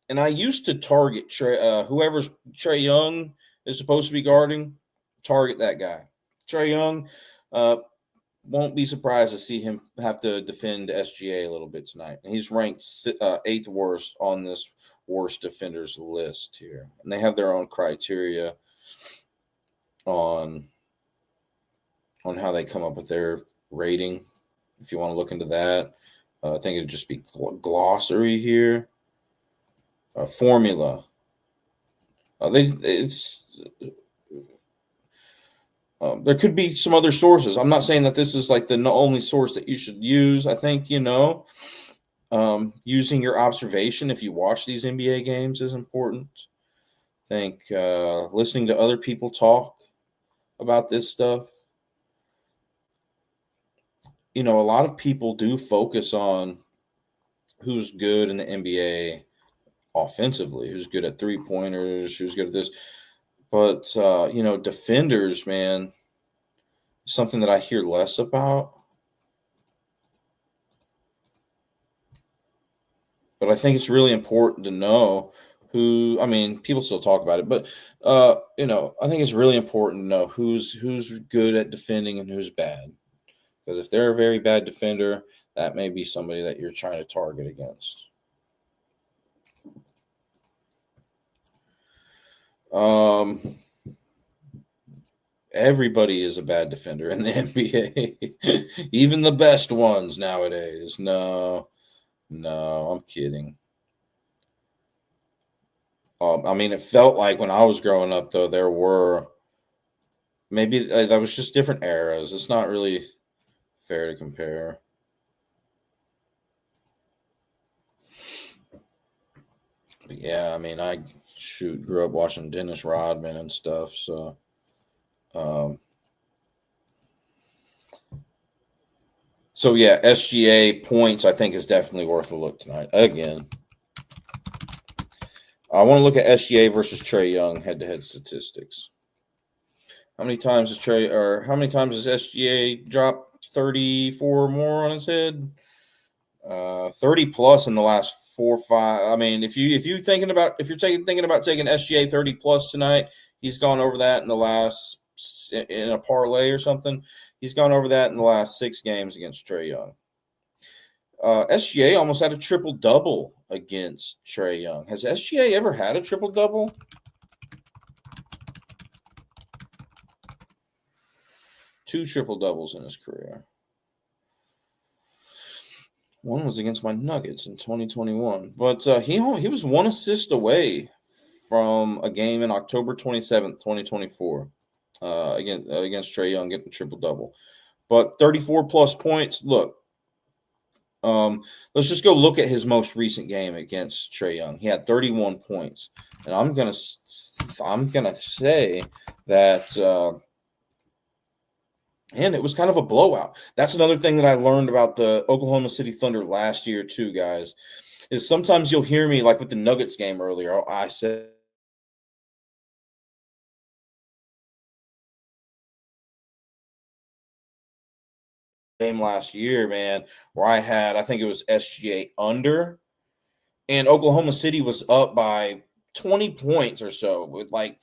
[SPEAKER 1] And I used to target whoever's Trae Young is supposed to be guarding, target that guy. Trae Young, won't be surprised to see him have to defend SGA a little bit tonight. And he's ranked 8th worst on this worst defenders list here. And they have their own criteria on how they come up with their rating. If you want to look into that, I think it'd just be glossary here. Formula. There could be some other sources. I'm not saying that this is like the only source that you should use. I think, using your observation if you watch these NBA games is important. I think listening to other people talk about this stuff. A lot of people do focus on who's good in the NBA offensively, who's good at three-pointers, who's good at this. But, defenders, man, something that I hear less about. But I think it's really important to know who, I mean, people still talk about it, but I think it's really important to know who's good at defending and who's bad. Because if they're a very bad defender, that may be somebody that you're trying to target against. Everybody is a bad defender in the NBA, even the best ones nowadays. No, I'm kidding. I mean, it felt like when I was growing up, though, there were maybe that was just different eras. It's not really fair to compare. But yeah, I mean, I grew up watching Dennis Rodman and stuff. So, um, yeah, SGA points I think is definitely worth a look tonight. Again, I want to look at SGA versus Trae Young head-to-head statistics. How many times how many times has SGA dropped 34 or more on his head? 30 plus in the last 4 or 5. I mean, if you're thinking about taking SGA 30 plus tonight, he's gone over that in a parlay or something. He's gone over that in the last 6 games against Trae Young. SGA almost had a triple double against Trae Young. Has SGA ever had a triple double? Two triple doubles in his career. One was against my Nuggets in 2021, but he was 1 assist away from a game in October 27th, 2024, against Trae Young getting triple double. But 34 plus points. Look, let's just go look at his most recent game against Trae Young. He had 31 points, and I'm gonna say that. And it was kind of a blowout. That's another thing that I learned about the Oklahoma City Thunder last year, too, guys, is sometimes you'll hear me, like with the Nuggets game earlier, I said game last year, man, where I think it was SGA under, and Oklahoma City was up by 20 points or so with like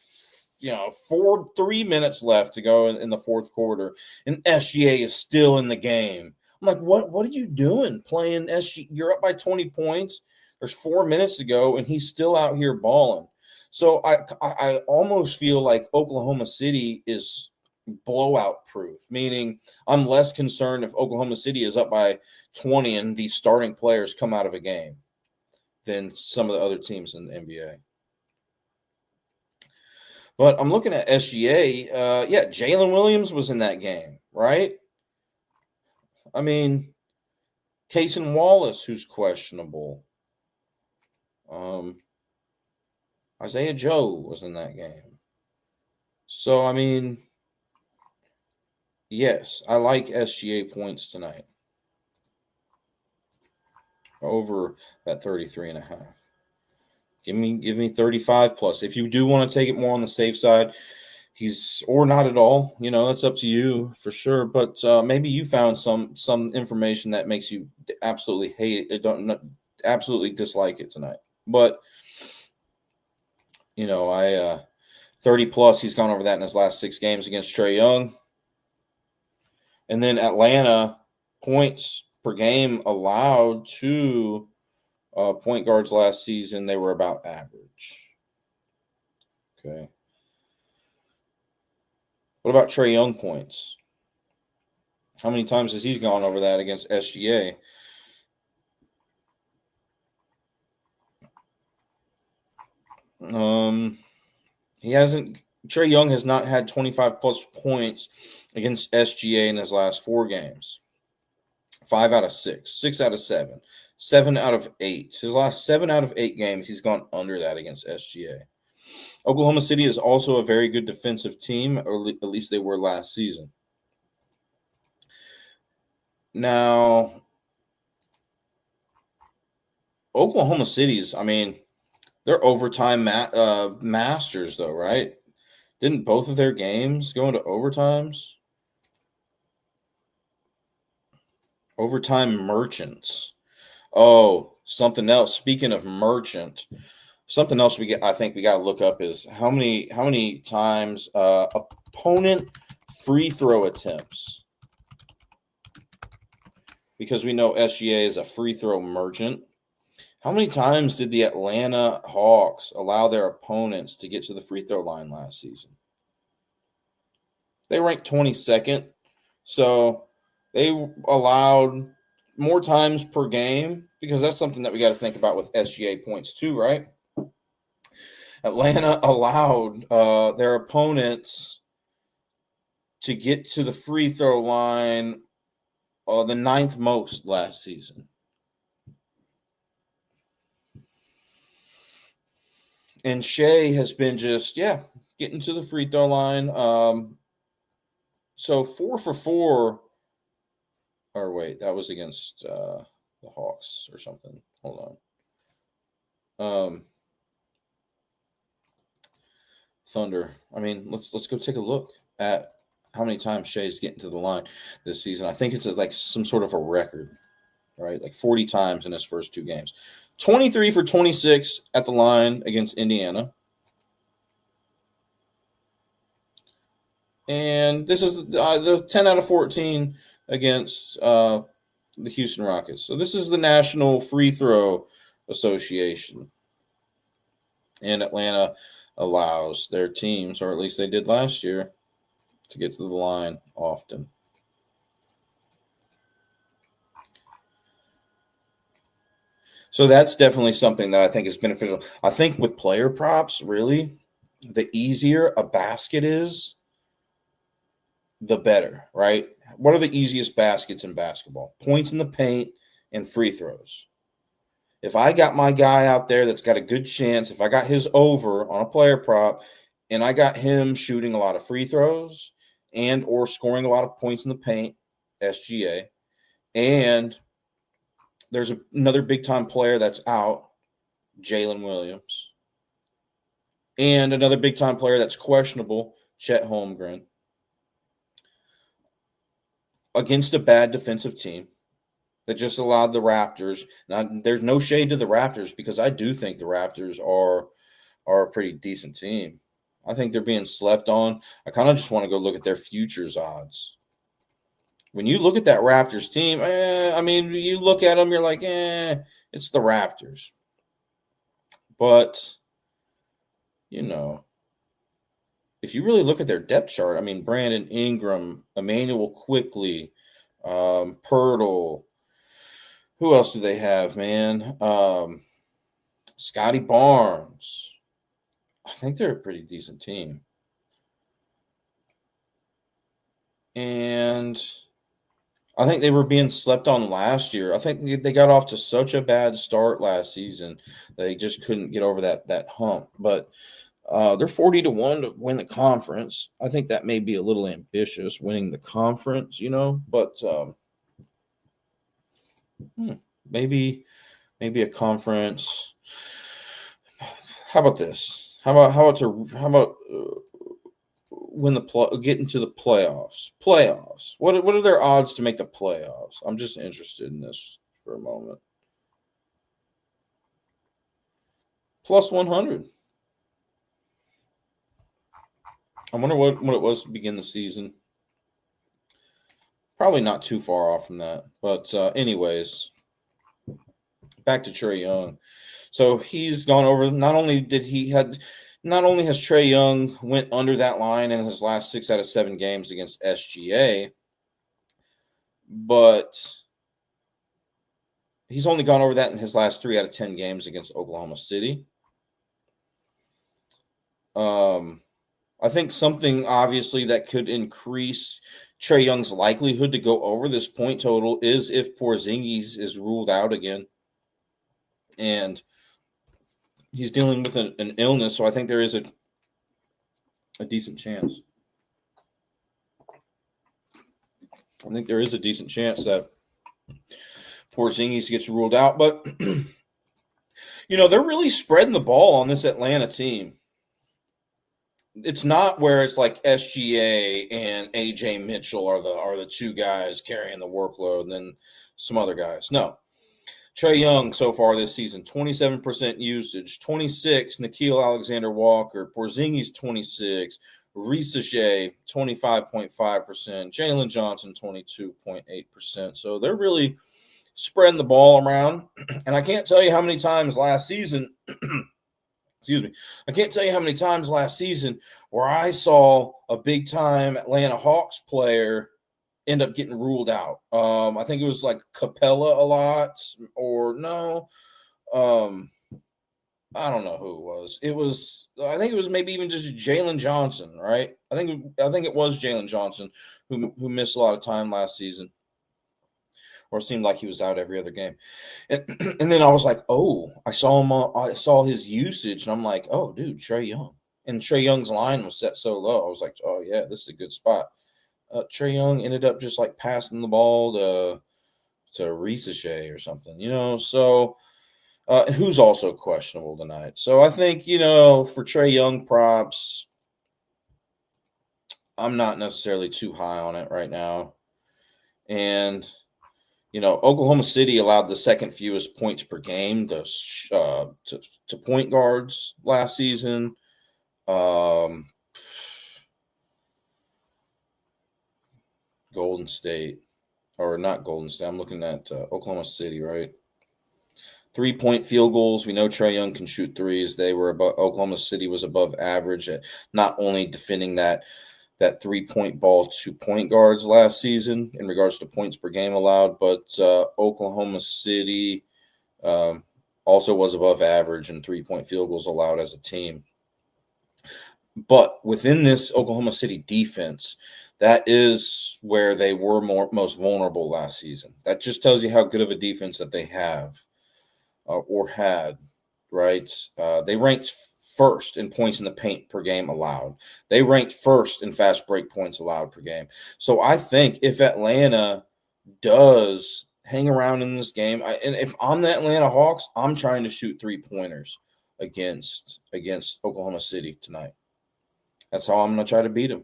[SPEAKER 1] 3 minutes left to go in the fourth quarter, and SGA is still in the game. I'm like, what are you doing playing SGA? You're up by 20 points. There's 4 minutes to go, and he's still out here balling. So I almost feel like Oklahoma City is blowout proof, meaning I'm less concerned if Oklahoma City is up by 20 and these starting players come out of a game than some of the other teams in the NBA. But I'm looking at SGA. Yeah, Jalen Williams was in that game, right? I mean, Cason Wallace, who's questionable. Isaiah Joe was in that game. So, I mean, yes, I like SGA points tonight over that 33.5. Give me 35 plus. If you do want to take it more on the safe side, or not at all. That's up to you for sure. But maybe you found some information that makes you absolutely hate it, absolutely dislike it tonight. But I 30 plus. He's gone over that in his last 6 games against Trae Young, and then Atlanta points per game allowed to point guards last season, they were about average. Okay. What about Trae Young points? How many times has he gone over that against SGA? He hasn't. Trae Young has not had 25 plus points against SGA in his last 4 games. 5 out of 6, 6 out of 7, 7 out of 8. His last 7 out of 8 games, he's gone under that against SGA. Oklahoma City is also a very good defensive team, or at least they were last season. Now, Oklahoma City's, I mean, they're overtime masters, though, right? Didn't both of their games go into overtimes? Overtime merchants. Oh, something else. Speaking of merchant, Something else I think we got to look up is how many times opponent free throw attempts, because we know SGA is a free throw merchant. How many times did the Atlanta Hawks allow their opponents to get to the free throw line last season? They ranked 22nd, so they allowed more times per game, because that's something that we got to think about with SGA points too, right? Atlanta allowed their opponents to get to the free throw line the ninth most last season. And Shea has been just, getting to the free throw line. So 4 for 4. Or wait, that was against the Hawks or something. Hold on. Thunder. I mean, let's go take a look at how many times Shea's getting to the line this season. I think it's like some sort of a record, right? Like 40 times in his first 2 games. 23 for 26 at the line against Indiana. And this is the 10 out of 14 against the Houston Rockets. So this is the National Free Throw Association. And Atlanta allows their teams, or at least they did last year, to get to the line often. So that's definitely something that I think is beneficial. I think with player props, really, the easier a basket is, the better, right? What are the easiest baskets in basketball? Points in the paint and free throws. If I got my guy out there that's got a good chance, if I got his over on a player prop and I got him shooting a lot of free throws and or scoring a lot of points in the paint, SGA, and there's another big-time player that's out, Jalen Williams, and another big-time player that's questionable, Chet Holmgren, against a bad defensive team that just allowed the Raptors. Now, there's no shade to the Raptors, because I do think the Raptors are a pretty decent team. I think they're being slept on. I kind of just want to go look at their futures odds. When you look at that Raptors team, I mean, you look at them, you're like, it's the Raptors. But, if you really look at their depth chart, I mean, Brandon Ingram, Emmanuel Quickly, Pirtle. Who else do they have, man? Scotty Barnes. I think they're a pretty decent team. And I think they were being slept on last year. I think they got off to such a bad start last season. They just couldn't get over that hump. But they're 40-1 to win the conference. I think that may be a little ambitious, winning the conference, but maybe a conference. How about this? How about get into the playoffs? Playoffs. What are their odds to make the playoffs? I'm just interested in this for a moment. Plus 100. I wonder what it was to begin the season. Probably not too far off from that. But anyways, back to Trae Young. So he's gone over. Not only has Trae Young went under that line in his last 6 out of 7 games against SGA, but he's only gone over that in his last 3 out of 10 games against Oklahoma City. I think something obviously that could increase Trae Young's likelihood to go over this point total is if Porzingis is ruled out again. And he's dealing with an illness, so I think there is a decent chance. I think there is a decent chance that Porzingis gets ruled out. But, they're really spreading the ball on this Atlanta team. It's not where it's like SGA and AJ Mitchell are the 2 guys carrying the workload and then some other guys. No. Trae Young so far this season, 27% usage, 26, Nickeil Alexander-Walker, Porzingis 26, Risa Shea 25.5%, Jalen Johnson 22.8%. So they're really spreading the ball around. And I can't tell you how many times last season, excuse me, I can't tell you how many times last season where I saw a big time Atlanta Hawks player end up getting ruled out. I think it was like Capella a lot, or no. I don't know who it was. I think it was maybe even just Jalen Johnson, right? I think it was Jalen Johnson who missed a lot of time last season, or seemed like he was out every other game. And, and then I was like, oh, I saw his usage, and I'm like, oh, dude, Trae Young. And Trae Young's line was set so low. I was like, oh yeah, this is a good spot. Trae Young ended up just like passing the ball to Risa Shea or something, So, who's also questionable tonight. So I think for Trae Young props, I'm not necessarily too high on it right now. And Oklahoma City allowed the second fewest points per game to point guards last season. Golden State, or not Golden State. I'm looking at Oklahoma City, right? 3-point field goals. We know Trae Young can shoot threes. Oklahoma City was above average at not only defending that 3-point ball to point guards last season in regards to points per game allowed, but Oklahoma City also was above average in 3-point field goals allowed as a team. But within this Oklahoma City defense, that is where they were most vulnerable last season. That just tells you how good of a defense that they have or had, right? They ranked first in points in the paint per game allowed. They ranked first in fast break points allowed per game. So I think if Atlanta does hang around in this game, and if I'm the Atlanta Hawks, I'm trying to shoot 3-pointers against Oklahoma City tonight. That's how I'm going to try to beat them.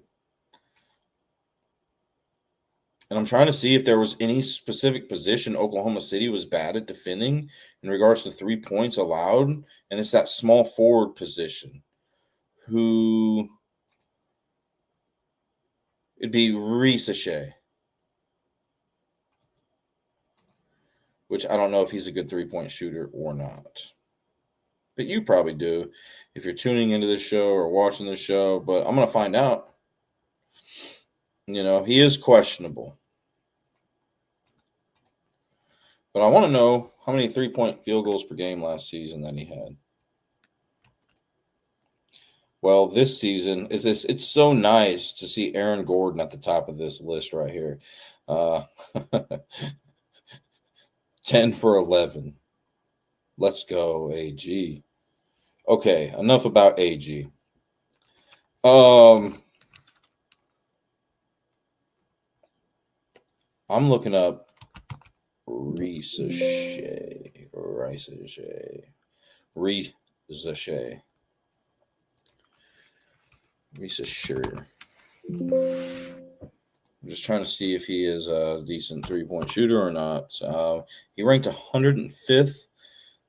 [SPEAKER 1] And I'm trying to see if there was any specific position Oklahoma City was bad at defending in regards to 3 points allowed. And it's that small forward position who it'd be Risa Shea, which I don't know if he's a good 3-point shooter or not. But you probably do if you're tuning into the show or watching the show. But I'm going to find out. He is questionable. But I want to know how many 3-point field goals per game last season that he had. Well, this season, it's so nice to see Aaron Gordon at the top of this list right here. 10 for 11. Let's go, AG. Okay, enough about AG. I'm looking up Risa Shea. I'm just trying to see if he is a decent 3-point shooter or not. He ranked 105th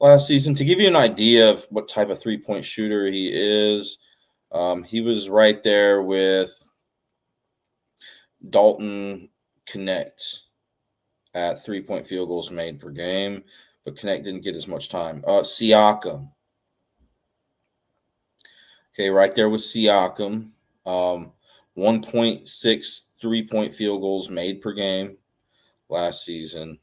[SPEAKER 1] last season. To give you an idea of what type of 3-point shooter he is, he was right there with Dalton Connect at 3-point field goals made per game, but Connect didn't get as much time. Siakam. Okay, right there with Siakam. 1.6 3-point field goals made per game last season.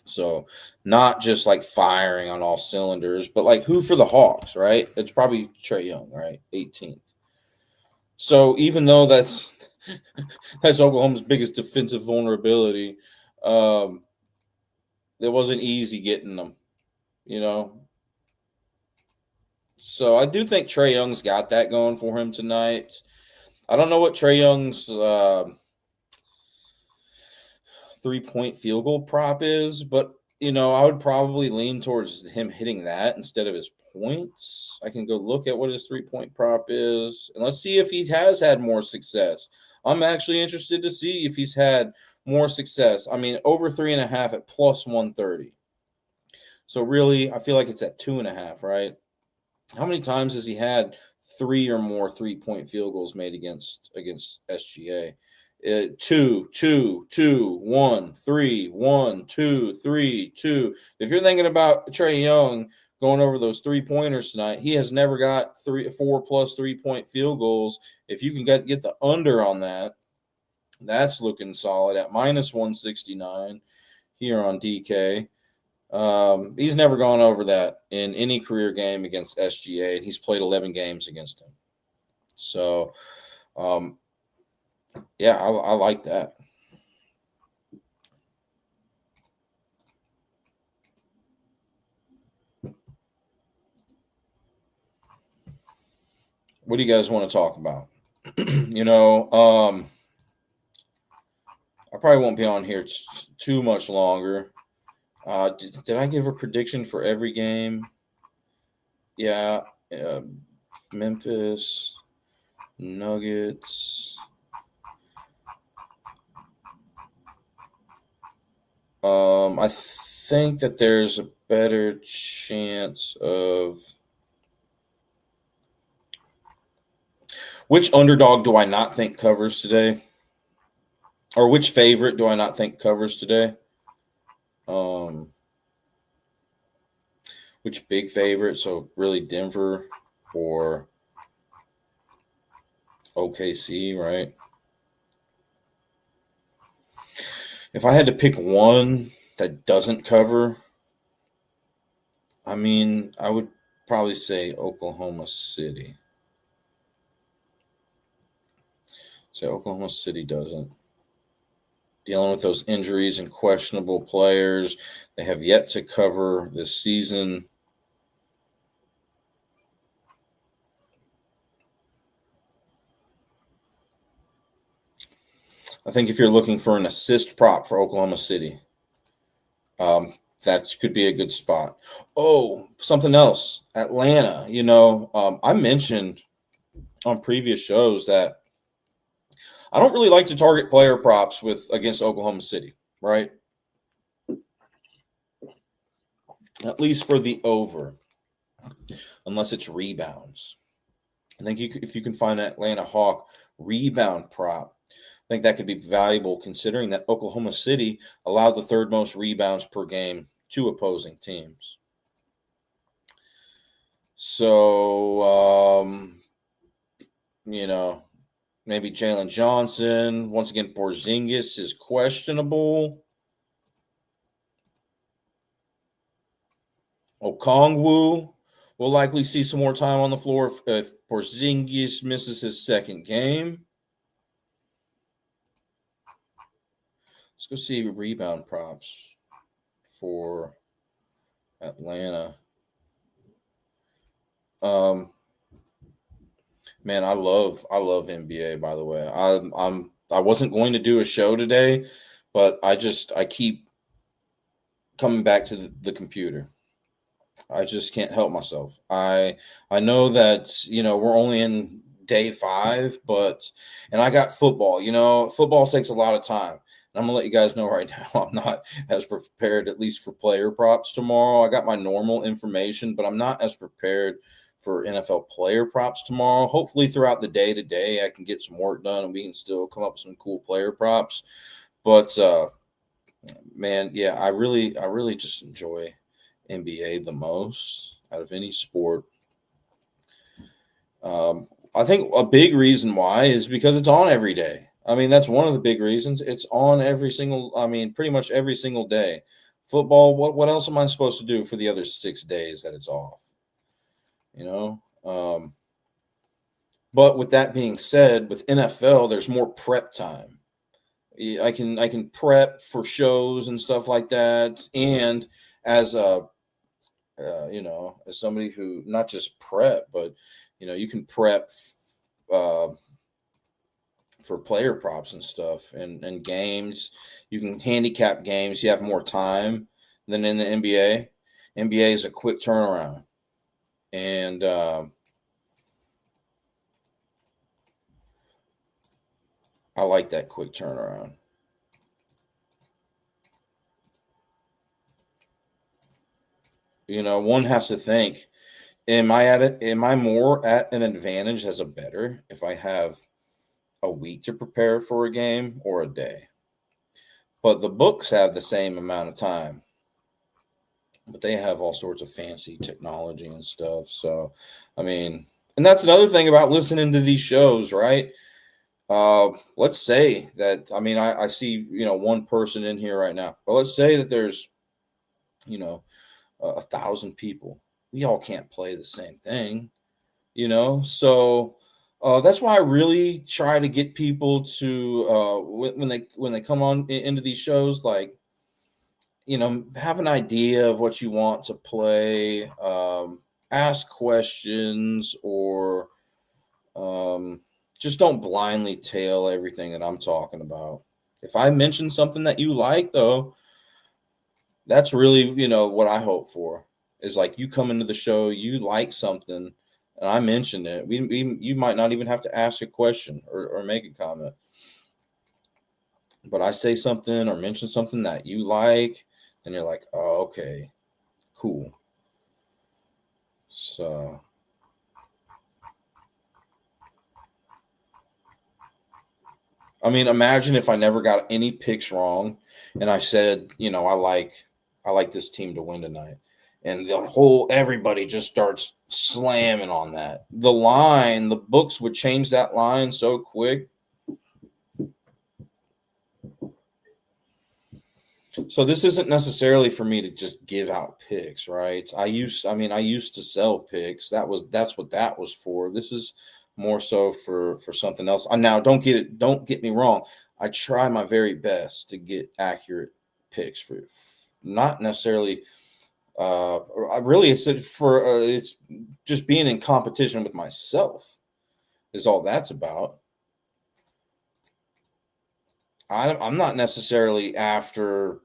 [SPEAKER 1] So not just like firing on all cylinders, but like who for the Hawks, right? It's probably Trae Young, right? 18th. So even though that's Oklahoma's biggest defensive vulnerability, it wasn't easy getting them, So I do think Trae Young's got that going for him tonight. I don't know what Trae Young's 3-point field goal prop is, but I would probably lean towards him hitting that instead of his points. I can go look at what his 3-point prop is, and let's see if he has had more success. I'm actually interested to see if he's had more success. I mean, over 3.5 at plus 130. So really, I feel like it's at 2.5, right? How many times has he had 3 or more 3-point field goals made against SGA? Two, two, two, 1, 3, 1, 2, 3, 2. If you're thinking about Trae Young going over those 3-pointers tonight, he has never got 4+ 3-point field goals. If you can get the under on that, that's looking solid at -169 here on DK. He's never gone over that in any career game against SGA, and he's played 11 games against him. So, yeah, I like that. What do you guys want to talk about? I probably won't be on here too much longer. Did I give a prediction for every game? Yeah. Memphis, Nuggets. I think that there's a better chance of. Which underdog do I not think covers today? Or which favorite do I not think covers today? Which big favorite? So really Denver or OKC, right? If I had to pick one that doesn't cover, I mean, I would probably say Oklahoma City. So Oklahoma City doesn't. Dealing with those injuries and questionable players. They have yet to cover this season. I think if you're looking for an assist prop for Oklahoma City, that could be a good spot. Oh, something else. Atlanta. I mentioned on previous shows that I don't really like to target player props against Oklahoma City, right? At least for the over, unless it's rebounds. I think if you can find an Atlanta Hawk rebound prop, I think that could be valuable considering that Oklahoma City allowed the third most rebounds per game to opposing teams. So, maybe Jalen Johnson. Once again, Porzingis is questionable. Okongwu will likely see some more time on the floor if Porzingis misses his second game. Let's go see rebound props for Atlanta. Man, I love NBA. By the way, I wasn't going to do a show today, but I keep coming back to the computer. I just can't help myself. I know that we're only in day 5, and I got football. Football takes a lot of time. And I'm gonna let you guys know right now, I'm not as prepared, at least for player props tomorrow. I got my normal information, but I'm not as prepared for NFL player props tomorrow. Hopefully, throughout the day today, I can get some work done and we can still come up with some cool player props. But man, yeah, I really just enjoy NBA the most out of any sport. I think a big reason why is because it's on every day. I mean, that's one of the big reasons. It's on pretty much every single day. Football, what else am I supposed to do for the other 6 days that it's off? But with that being said, with NFL, there's more prep time. I can prep for shows and stuff like that, and as as somebody who not just prep, but you can prep for player props and stuff and games. You can handicap games. You have more time than in the NBA. NBA is a quick turnaround, and I like that quick turnaround. one has to think, am I more at an advantage as a bettor if I have a week to prepare for a game or a day? But the books have the same amount of time, but they have all sorts of fancy technology and stuff. So, I mean, and that's another thing about listening to these shows, right? Let's say that, I mean, I see, one person in here right now, but let's say that there's, you know, 1,000 people. We all can't play the same thing, So that's why I really try to get people to when they come on into these shows, like, have an idea of what you want to play, ask questions, or um, just don't blindly tail everything that I'm talking about. If I mention something that you like, though, that's really, what I hope for is like you come into the show, you like something, and I mentioned it. You might not even have to ask a question or make a comment, but I say something or mention something that you like, and you're like, oh, okay, cool. So, I mean, imagine if I never got any picks wrong, and I said, I like this team to win tonight, and the whole everybody just starts slamming on that. The books would change that line so quick. So this isn't necessarily for me to just give out picks, right? I used to sell picks. That's what that was for. This is more so for something else. Now don't get me wrong. I try my very best to get accurate picks for not necessarily I really it's just being in competition with myself is all that's about. I'm not necessarily after,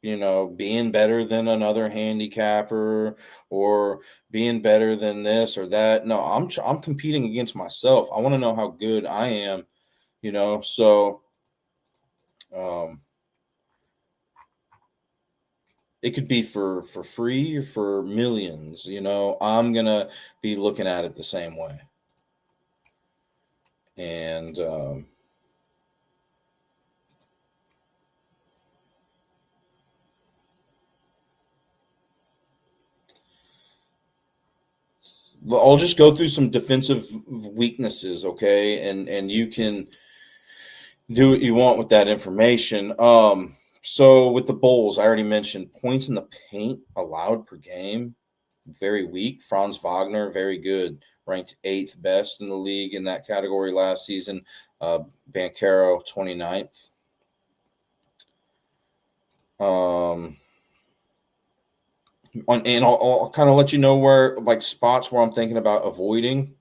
[SPEAKER 1] being better than another handicapper or being better than this or that. No, I'm competing against myself. I want to know how good I am, So um, it could be for free or for millions. I'm gonna be looking at it the same way, and I'll just go through some defensive weaknesses, okay? And you can do what you want with that information. So with the Bulls, I already mentioned points in the paint allowed per game, very weak. Franz Wagner, very good, ranked eighth best in the league in that category last season. Bancaro, 29th. Um, and I'll kind of let you know where, like, spots where I'm thinking about avoiding.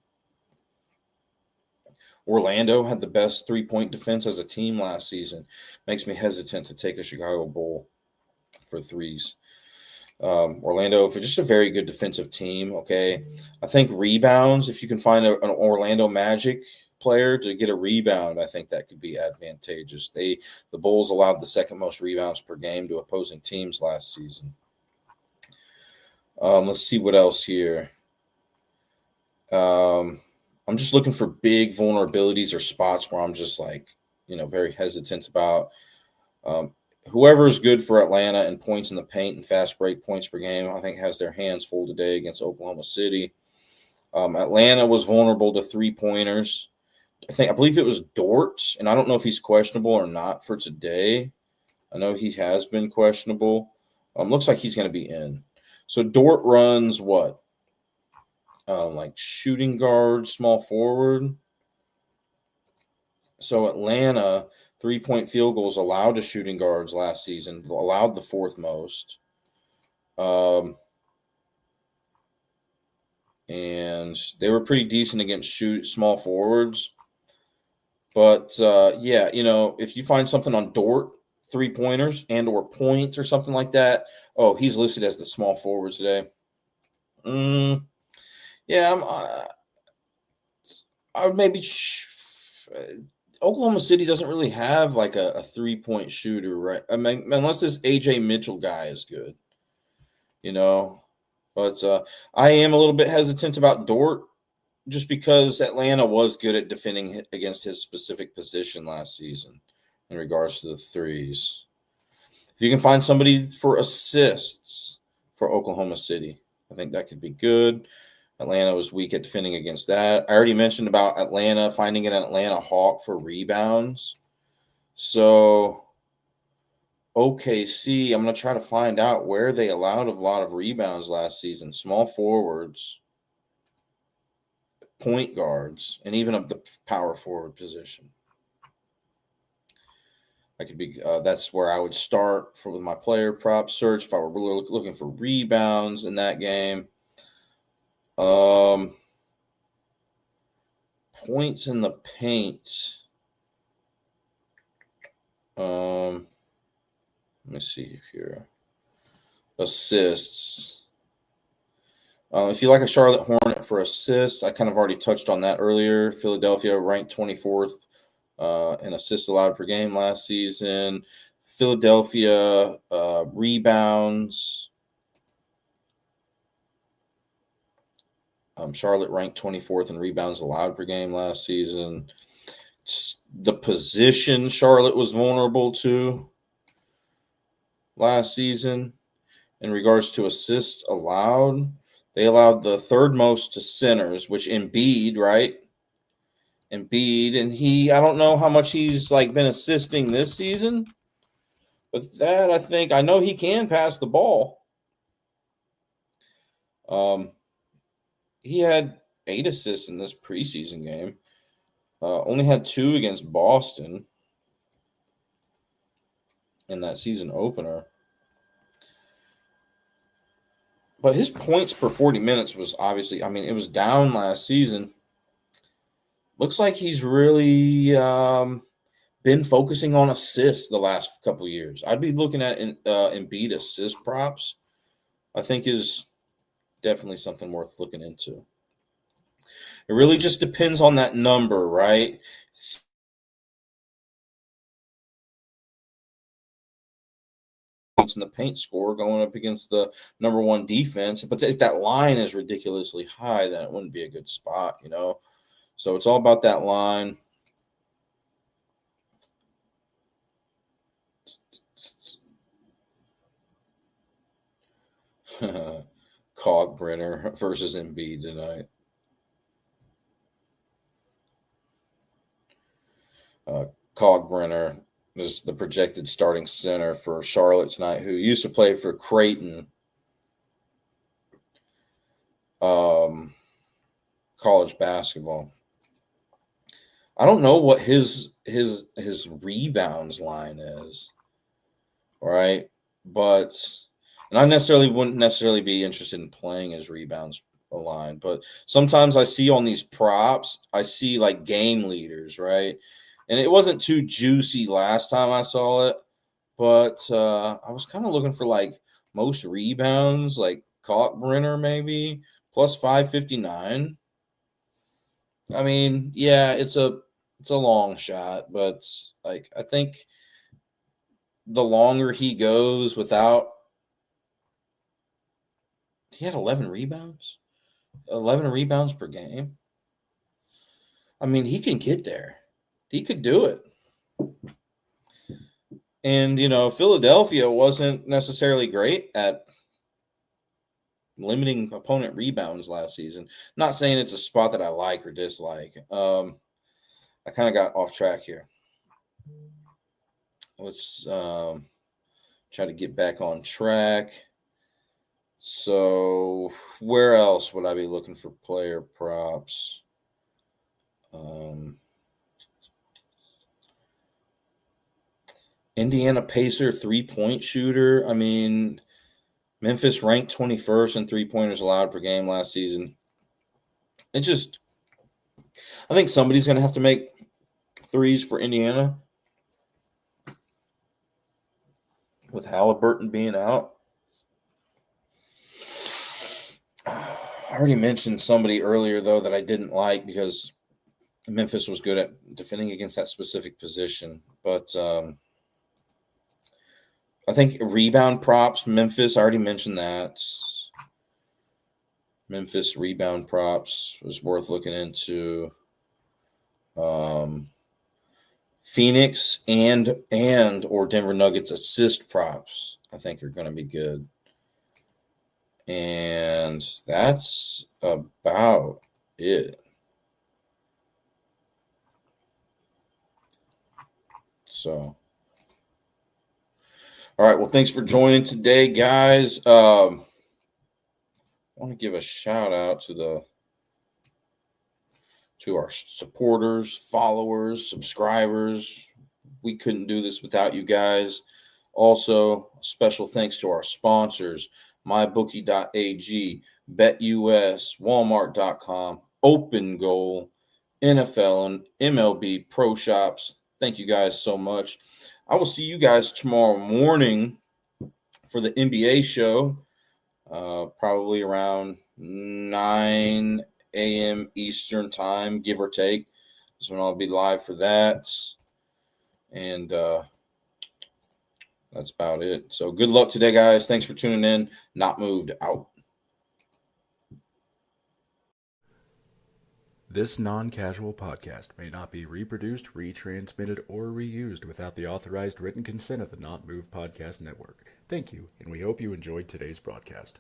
[SPEAKER 1] Orlando had the best 3-point defense as a team last season. Makes me hesitant to take a Chicago Bull for threes. Orlando, for just a very good defensive team. Okay, I think rebounds. If you can find an Orlando Magic player to get a rebound, I think that could be advantageous. The Bulls allowed the second most rebounds per game to opposing teams last season. Let's see what else here. I'm just looking for big vulnerabilities or spots where I'm just like, very hesitant about. Um, Whoever is good for Atlanta in points in the paint and fast break points per game, I think has their hands full today against Oklahoma City. Atlanta was vulnerable to 3-pointers. I believe it was Dort, and I don't know if he's questionable or not for today. I know he has been questionable. Looks like he's going to be in. So Dort runs what? Like shooting guard, small forward. So Atlanta 3-point field goals allowed to shooting guards last season, allowed the fourth most. And they were pretty decent against small forwards. But yeah, if you find something on Dort, 3-pointers and or points or something like that, oh, he's listed as the small forward today. Yeah, I would maybe. Oklahoma City doesn't really have like a 3-point shooter, right? I mean, unless this AJ Mitchell guy is good, you know. But I am a little bit hesitant about Dort just because Atlanta was good at defending against his specific position last season in regards to the threes. If you can find somebody for assists for Oklahoma City, I think that could be good. Atlanta was weak at defending against that. I already mentioned about Atlanta finding an Atlanta Hawk for rebounds. So OKC, I'm going to try to find out where they allowed a lot of rebounds last season. Small forwards, point guards, and even of the power forward position. I could be. That's where I would start with my player prop search if I were really looking for rebounds in that game. Points in the paint. Let me see here. Assists. If you like a Charlotte Hornet for assists, I kind of already touched on that earlier. Philadelphia ranked 24th in assists allowed per game last season. Philadelphia rebounds. Charlotte ranked 24th in rebounds allowed per game last season. The position Charlotte was vulnerable to last season in regards to assists allowed, they allowed the third most to centers, which Embiid, right? Embiid, and I don't know how much he's been assisting this season, but that I know he can pass the ball. He had 8 assists in this preseason game. Only had 2 against Boston in that season opener. But his points per 40 minutes was obviously, it was down last season. Looks like he's really been focusing on assists the last couple of years. I'd be looking at Embiid assist props. I think is definitely something worth looking into. It really just depends on that number, right? In the paint score going up against the number 1 defense. But if that line is ridiculously high, then it wouldn't be a good spot, So it's all about that line. Kalkbrenner versus Embiid tonight. Kalkbrenner is the projected starting center for Charlotte tonight, who used to play for Creighton college basketball. I don't know what his rebounds line is, right? But and I wouldn't necessarily be interested in playing his rebounds line, but sometimes I see on these props, I see game leaders, right? And it wasn't too juicy last time I saw it, but I was kind of looking for most rebounds, Kalkbrenner maybe plus 559. Yeah, it's a long shot, but I think the longer he goes without, he had 11 rebounds per game. He can get there. He could do it. And, Philadelphia wasn't necessarily great at limiting opponent rebounds last season. Not saying it's a spot that I like or dislike. I kind of got off track here. Let's try to get back on track. So where else would I be looking for player props? Indiana Pacer 3-point shooter. Memphis ranked 21st in 3-pointers allowed per game last season. I think somebody's going to have to make threes for Indiana with Halliburton being out. I already mentioned somebody earlier, though, that I didn't like because Memphis was good at defending against that specific position. But I think rebound props, Memphis, I already mentioned that. Memphis rebound props was worth looking into. Phoenix and or Denver Nuggets assist props, I think, are going to be good. And that's about it. So, all right. Well, thanks for joining today, guys. I want to give a shout out to our supporters, followers, subscribers. We couldn't do this without you guys. Also, special thanks to our sponsors, mybookie.ag, BetUS, Walmart.com, Open Goal, NFL and MLB Pro Shops. Thank you guys so much. I will see you guys tomorrow morning for the NBA show, probably around 9 a.m. Eastern time, give or take. That's when I'll be live for that. And that's about it. So good luck today, guys. Thanks for tuning in. Not Moved out.
[SPEAKER 2] This non-casual podcast may not be reproduced, retransmitted, or reused without the authorized written consent of the Not Moved Podcast Network. Thank you, and we hope you enjoyed today's broadcast.